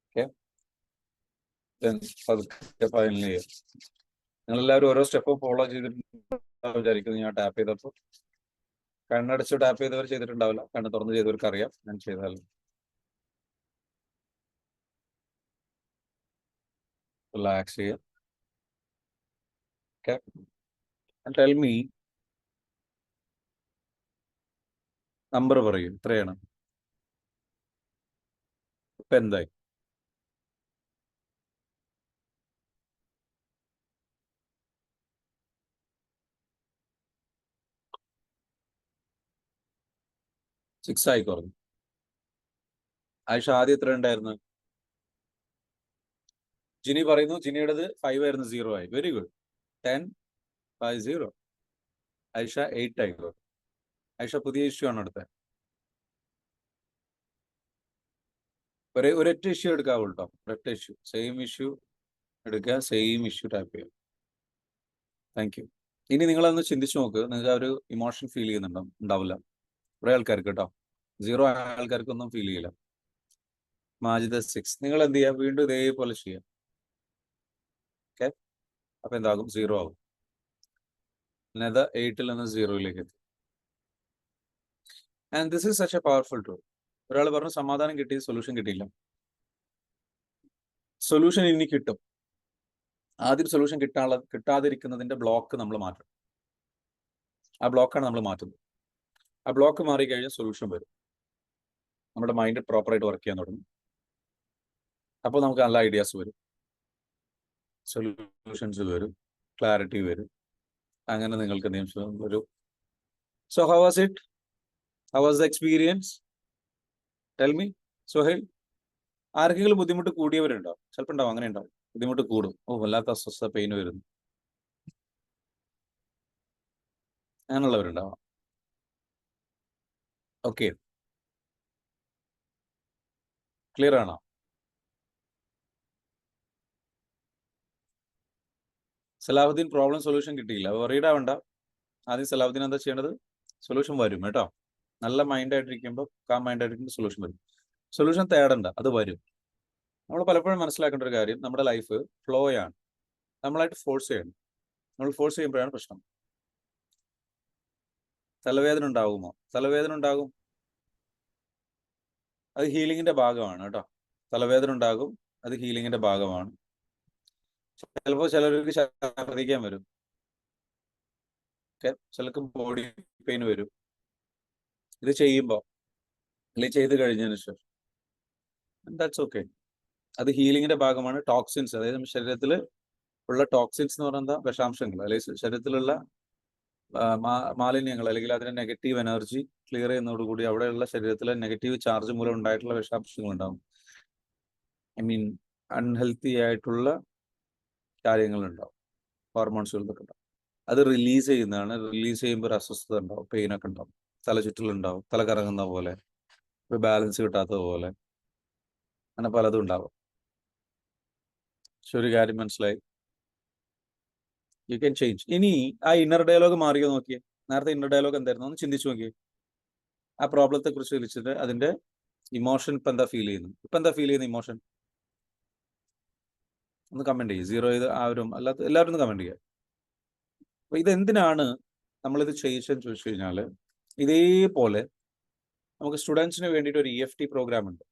Okay? Then finally, നിങ്ങളെല്ലാവരും ഓരോ സ്റ്റെപ്പ് ഫോളോ ചെയ്തിട്ടുണ്ടാവും വിചാരിക്കുന്നു. ഞാൻ ടാപ്പ് ചെയ്തപ്പോൾ കണ്ണടച്ച് ടാപ്പ് ചെയ്തവർ ചെയ്തിട്ടുണ്ടാവില്ല, കണ്ണ് തുറന്ന് ചെയ്തവർക്ക് അറിയാം ഞാൻ ചെയ്താൽ. റിലാക്സ് ചെയ്യുക. Okay? And tell me, number പറയൂ, എത്രയാണ് ഇപ്പൊ? എന്തായി? സിക്സ് ആയി കുറഞ്ഞു. ആയിഷ ആദ്യം എത്ര ഉണ്ടായിരുന്നു? ജിനി പറയുന്നു ജിനിയുടേത് 5 ആയിരുന്നു, 0 ആയി. Very good. 10, 5, 0. ആയിഷ 8 ആയിക്കോ. ആയിഷ പുതിയ ഇഷ്യൂ ആണ് അടുത്ത. ഒരൊറ്റ ഇഷ്യൂ എടുക്കാവൂ കേട്ടോ, ഒരൊറ്റ ഇഷ്യൂ, സെയിം ഇഷ്യൂ എടുക്കുക, സെയിം ഇഷ്യൂ ടാപ്പ് ചെയ്യുക. Thank you. ഇനി നിങ്ങളൊന്ന് ചിന്തിച്ചു നോക്ക്, നിങ്ങൾക്ക് ആ ഒരു ഇമോഷൻ ഫീൽ ഉണ്ടാവില്ല. കുറെ ആൾക്കാർക്ക് കേട്ടോ, 0 ആൾക്കാർക്കൊന്നും ഫീൽ ചെയ്യില്ല. മാജിദ 6. നിങ്ങൾ എന്ത് ചെയ്യുക, വീണ്ടും ഇതേപോലെ ചെയ്യാം. ഓക്കെ, അപ്പൊ എന്താകും? 0 ആകും. നെത 8ൽ നിന്ന് 0യിലേക്ക് എത്തി. And this is such A powerful tool. ഒരാൾ പറഞ്ഞു സമാധാനം കിട്ടി, സൊല്യൂഷൻ കിട്ടിയില്ല. സൊല്യൂഷൻ ഇനി കിട്ടും. ആദ്യം സൊല്യൂഷൻ കിട്ടാതിരിക്കുന്നതിന്റെ ബ്ലോക്ക് നമ്മൾ മാറ്റണം. ആ ബ്ലോക്കാണ് നമ്മൾ മാറ്റുന്നത്. ആ ബ്ലോക്ക് മാറിക്കഴിഞ്ഞാൽ സൊല്യൂഷൻ വരും. നമ്മുടെ മൈൻഡ് പ്രോപ്പറായിട്ട് വർക്ക് ചെയ്യാൻ തുടങ്ങും. അപ്പോൾ നമുക്ക് നല്ല ഐഡിയാസ് വരും, സൊല്യൂഷൻസ് വരും, ക്ലാരിറ്റി വരും. അങ്ങനെ നിങ്ങൾക്ക് നിമിഷം വരും. So how was it? How was the experience? Tell me. Suhail, ആർക്കെങ്കിലും ബുദ്ധിമുട്ട് കൂടിയവരുണ്ടോ? ചിലപ്പോൾ ഉണ്ടാവും, അങ്ങനെ ഉണ്ടാവും, ബുദ്ധിമുട്ട് കൂടും. ഓ, വല്ലാത്ത അസ്വസ്ഥ, പെയിൻ വരുന്നു, അങ്ങനെയുള്ളവരുണ്ടാവാം. ഓക്കെ, ക്ലിയർ ആണോ? സലാഹുദ്ദീൻ പ്രോബ്ലം സൊല്യൂഷൻ കിട്ടിയില്ല, വറീഡ് ആവണ്ട. ആദ്യം സലാഹുദ്ദീൻ എന്താ ചെയ്യേണ്ടത്? സൊല്യൂഷൻ വരും കേട്ടോ. നല്ല മൈൻഡായിട്ടിരിക്കുമ്പോൾ, കാം മൈൻഡായിട്ടിരിക്കുമ്പോൾ സൊല്യൂഷൻ വരും. സൊല്യൂഷൻ തേടണ്ട, അത് വരും. നമ്മൾ പലപ്പോഴും മനസ്സിലാക്കേണ്ട ഒരു കാര്യം, നമ്മുടെ ലൈഫ് ഫ്ലോ ആണ്, നമ്മളായിട്ട് ഫോഴ്സ് ചെയ്യണം. നമ്മൾ ഫോഴ്സ് ചെയ്യുമ്പോഴാണ് പ്രശ്നം. തലവേദന ഉണ്ടാകുമോ? തലവേദന ഉണ്ടാകും, അത് ഹീലിംഗിന്റെ ഭാഗമാണ് കേട്ടോ. തലവേദന ഉണ്ടാകും, അത് ഹീലിംഗിന്റെ ഭാഗമാണ്. ചിലപ്പോൾ ചിലർക്ക് ഛർദ്ദിക്കാൻ വരും, ചിലർക്ക് ബോഡി പെയിൻ വരും. ഇത് ചെയ്യുമ്പോൾ, അല്ലെങ്കിൽ ചെയ്ത് കഴിഞ്ഞതിന് ശേഷം, ദാറ്റ്സ് ഓക്കെ. അത് ഹീലിംഗിന്റെ ഭാഗമാണ്. ടോക്സിൻസ്, അതായത് നമ്മുടെ ശരീരത്തിൽ ഉള്ള ടോക്സിൻസ് എന്ന് പറയുന്നത് വിഷാംശങ്ങൾ, അല്ലെങ്കിൽ ശരീരത്തിലുള്ള മാലിന്യങ്ങൾ, അല്ലെങ്കിൽ അതിന്റെ നെഗറ്റീവ് എനർജി ക്ലിയർ ചെയ്യുന്നതോടുകൂടി അവിടെയുള്ള ശരീരത്തിലെ നെഗറ്റീവ് ചാർജ് മൂലം ഉണ്ടായിട്ടുള്ള വിഷാംശങ്ങൾ ഉണ്ടാവും. ഐ മീൻ അൺഹെൽത്തി ആയിട്ടുള്ള കാര്യങ്ങൾ ഉണ്ടാവും, ഹോർമോൺസുകളൊക്കെ ഉണ്ടാവും. അത് റിലീസ് ചെയ്യുന്നതാണ്. റിലീസ് ചെയ്യുമ്പോൾ ഒരു അസ്വസ്ഥത ഉണ്ടാവും, പെയിനൊക്കെ ഉണ്ടാവും, തലചുറ്റലുണ്ടാവും, തല കറങ്ങുന്ന പോലെ, ഒരു ബാലൻസ് കിട്ടാത്തത് പോലെ, അങ്ങനെ പലതും ഉണ്ടാവും. പക്ഷെ ഒരു കാര്യം മനസ്സിലായി, യു ക്യാൻ ചേഞ്ച്. ഇനി ആ ഇന്നർ ഡയലോഗ് മാറിയോ നോക്കിയേ. നേരത്തെ ഇന്നർ ഡയലോഗ് എന്തായിരുന്നു ഒന്ന് ചിന്തിച്ചു നോക്കിയേ. ആ പ്രോബ്ലത്തെ കുറിച്ച് വിളിച്ചിട്ട് അതിന്റെ ഇമോഷൻ ഇപ്പൊ എന്താ ഫീൽ ചെയ്യുന്നു? ഇപ്പൊ എന്താ ഫീൽ ചെയ്യുന്ന ഇമോഷൻ? ഒന്ന് കമന്റ് ചെയ്യുക. 0 ചെയ്ത് ആരും അല്ലാത്ത എല്ലാവരും ഒന്ന് കമന്റ് ചെയ്യുക. അപ്പൊ ഇതെന്തിനാണ് നമ്മളിത് ചെയ്യിച്ചെന്ന് ചോദിച്ചു കഴിഞ്ഞാൽ, ഇതേപോലെ നമുക്ക് സ്റ്റുഡൻസിന് വേണ്ടിയിട്ട് ഒരു EFT പ്രോഗ്രാം ഉണ്ട്.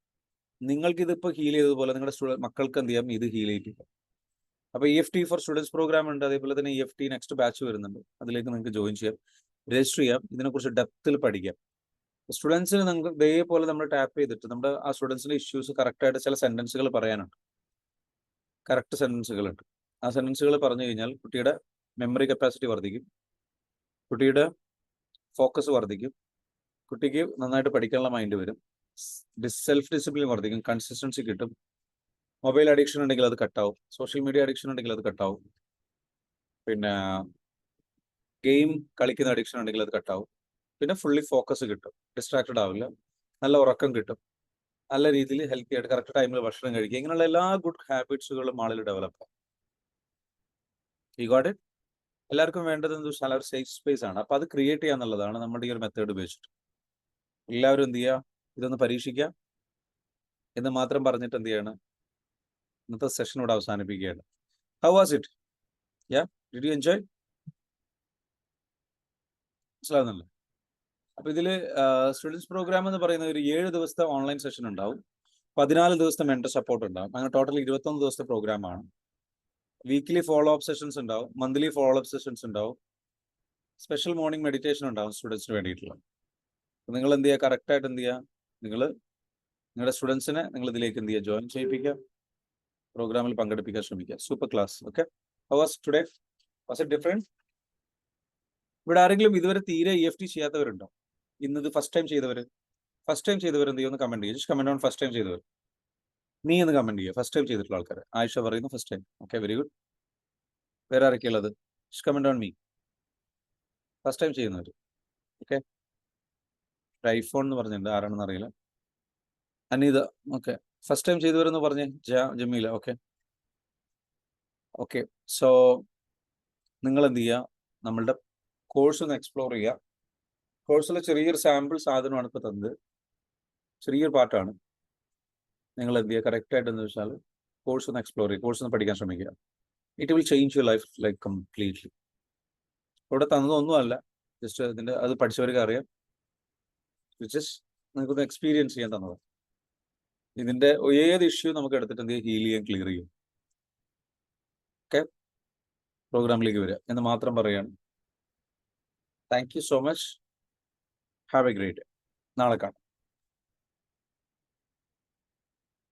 നിങ്ങൾക്ക് ഇതിപ്പോൾ ഹീൽ ചെയ്തതുപോലെ നിങ്ങളുടെ മക്കൾക്ക് എന്ത് ചെയ്യാം, ഇത് ഹീൽ ചെയ്യിപ്പിക്കാം. അപ്പോൾ EFT ഫോർ സ്റ്റുഡൻസ് പ്രോഗ്രാം ഉണ്ട്. അതേപോലെ തന്നെ EFT നെക്സ്റ്റ് ബാച്ച് വരുന്നുണ്ട്. അതിലേക്ക് നിങ്ങൾക്ക് ജോയിൻ ചെയ്യാം, രജിസ്റ്റർ ചെയ്യാം, ഇതിനെക്കുറിച്ച് ഡെപ്തിൽ പഠിക്കാം. സ്റ്റുഡൻസിന് നിങ്ങൾക്ക് ഇതേപോലെ നമ്മൾ ടാപ്പ് ചെയ്തിട്ട് നമ്മുടെ ആ സ്റ്റുഡൻസിന്റെ ഇഷ്യൂസ് കറക്റ്റായിട്ട് ചില സെന്റൻസുകൾ പറയാനുണ്ട്. കറക്റ്റ് സെന്റൻസുകളുണ്ട്. ആ സെന്റൻസുകൾ പറഞ്ഞു കഴിഞ്ഞാൽ കുട്ടിയുടെ മെമ്മറി കപ്പാസിറ്റി വർദ്ധിക്കും, കുട്ടിയുടെ ഫോക്കസ് വർദ്ധിക്കും, കുട്ടിക്ക് നന്നായിട്ട് പഠിക്കാനുള്ള മൈൻഡ് വരും, സെൽഫ് ഡിസിപ്ലിൻ വർദ്ധിക്കും, കൺസിസ്റ്റൻസി കിട്ടും. മൊബൈൽ അഡിക്ഷൻ ഉണ്ടെങ്കിൽ അത് കട്ടാവും, സോഷ്യൽ മീഡിയ അഡിക്ഷൻ ഉണ്ടെങ്കിൽ അത് കട്ടാവും, പിന്നെ ഗെയിം കളിക്കുന്ന അഡിക്ഷൻ ഉണ്ടെങ്കിൽ അത് കട്ടാവും, പിന്നെ ഫുള്ളി ഫോക്കസ് കിട്ടും, ഡിസ്ട്രാക്റ്റഡ് ആവില്ല, നല്ല ഉറക്കം കിട്ടും, നല്ല രീതിയിൽ ഹെൽത്തി ആയിട്ട് കറക്റ്റ് ടൈമിൽ ഭക്ഷണം കഴിക്കുക. ഇങ്ങനെയുള്ള എല്ലാ ഗുഡ് ഹാബിറ്റ്സുകളും ആളിൽ ഡെവലപ്പ് ആവും. ഈ ഗോട്ട് ഇറ്റ്. എല്ലാവർക്കും വേണ്ടത് എന്താ വെച്ചാൽ ഒരു സേഫ് സ്പേസ് ആണ്. അപ്പൊ അത് ക്രിയേറ്റ് ചെയ്യുക എന്നുള്ളതാണ് നമ്മുടെ ഈ ഒരു മെത്തേഡ് ഉപയോഗിച്ചിട്ട്. എല്ലാവരും എന്ത് ചെയ്യുക, ഇതൊന്ന് പരീക്ഷിക്കുക എന്ന് മാത്രം പറഞ്ഞിട്ട് എന്ത് ചെയ്യാണ്, ഇന്നത്തെ സെഷൻ ഇവിടെ അവസാനിപ്പിക്കുകയാണ്. How was it? Yeah, did you enjoy? മനസ്സിലാവുന്നല്ലേ? അപ്പൊ ഇതില് സ്റ്റുഡൻസ് പ്രോഗ്രാം എന്ന് പറയുന്ന ഒരു 7 ദിവസത്തെ ഓൺലൈൻ സെഷൻ ഉണ്ടാവും, 14 ദിവസത്തെ മെന്റർ സപ്പോർട്ട് ഉണ്ടാവും. അങ്ങനെ ടോട്ടൽ 21 ദിവസത്തെ പ്രോഗ്രാമാണ്. വീക്ക്ലി ഫോളോ അപ്പ് സെഷൻസ് ഉണ്ടാവും, മന്ത്ലി ഫോളോ അപ്പ് സെഷൻസ് ഉണ്ടാവും, സ്പെഷ്യൽ മോർണിംഗ് മെഡിറ്റേഷൻ ഉണ്ടാവും സ്റ്റുഡൻസിന് വേണ്ടിയിട്ടുള്ള. നിങ്ങൾ എന്ത് ചെയ്യുക, കറക്റ്റായിട്ട് എന്ത് ചെയ്യുക, നിങ്ങളുടെ സ്റ്റുഡൻസിനെ നിങ്ങൾ ഇതിലേക്ക് എന്ത് ചെയ്യുക, ജോയിൻ ചെയ്യിപ്പിക്കുക, പ്രോഗ്രാമിൽ പങ്കെടുപ്പിക്കാൻ ശ്രമിക്കുക. Super class. Okay, how was today? Was it different? ഇവിടെ ആരെങ്കിലും ഇതുവരെ തീരെ EFT ചെയ്യാത്തവരുണ്ടോ? ഇന്നത് ഫസ്റ്റ് ടൈം ചെയ്തവർ എന്ത് ചെയ്യുമെന്ന് കമന്റ് ചെയ്യുക. കമന്റ് ഓൺ ഫസ്റ്റ് ടൈം ചെയ്തവർ. നീ എന്ന് കമന്റ് ചെയ്യുക, ഫസ്റ്റ് ടൈം ചെയ്തിട്ടുള്ള ആൾക്കാർ. ആയിഷ പറയുന്നു first time. Okay, very good. വേറെ ആരൊക്കെയുള്ളത്? Comment on me. First time ചെയ്യുന്നവർ. ഓക്കെ, ഐഫോൺ എന്ന് പറഞ്ഞിട്ടുണ്ട്, ആരാണെന്ന് അറിയില്ല. അനീത. ഓക്കെ, ഫസ്റ്റ് ടൈം ചെയ്തവരെന്ന് പറഞ്ഞേ. ജമീല. Okay okay. സോ നിങ്ങൾ എന്ത് ചെയ്യുക, നമ്മളുടെ കോഴ്സ് ഒന്ന് എക്സ്പ്ലോർ ചെയ്യുക. കോഴ്സിലെ ചെറിയൊരു സാമ്പിൾ സാധനമാണ് ഇപ്പോൾ തന്നത്, ചെറിയൊരു പാർട്ടാണ്. നിങ്ങൾ എന്ത് ചെയ്യുക, കറക്റ്റായിട്ട് എന്ന് വെച്ചാൽ കോഴ്സ് ഒന്ന് എക്സ്പ്ലോർ ചെയ്യുക, കോഴ്സ് ഒന്ന് പഠിക്കാൻ ശ്രമിക്കുക. It will change your life like completely. ഇവിടെ തന്നതൊന്നുമല്ല, ജസ്റ്റ് ഇതിൻ്റെ അത് പഠിച്ചവർക്ക് അറിയാം, ജസ്റ്റ് നിങ്ങൾക്കൊന്ന് എക്സ്പീരിയൻസ് ചെയ്യാൻ തന്നത്. ഇതിൻ്റെ ഏത് ഇഷ്യൂ നമുക്ക് എടുത്തിട്ട് എന്ത് ചെയ്യുക, ഹീൽ ചെയ്യാൻ, ക്ലിയർ ചെയ്യും. ഓക്കെ, പ്രോഗ്രാമിലേക്ക് വരിക എന്ന് മാത്രം പറയാണ്. Thank you so much. Have A great day. നാളെ കാണാം.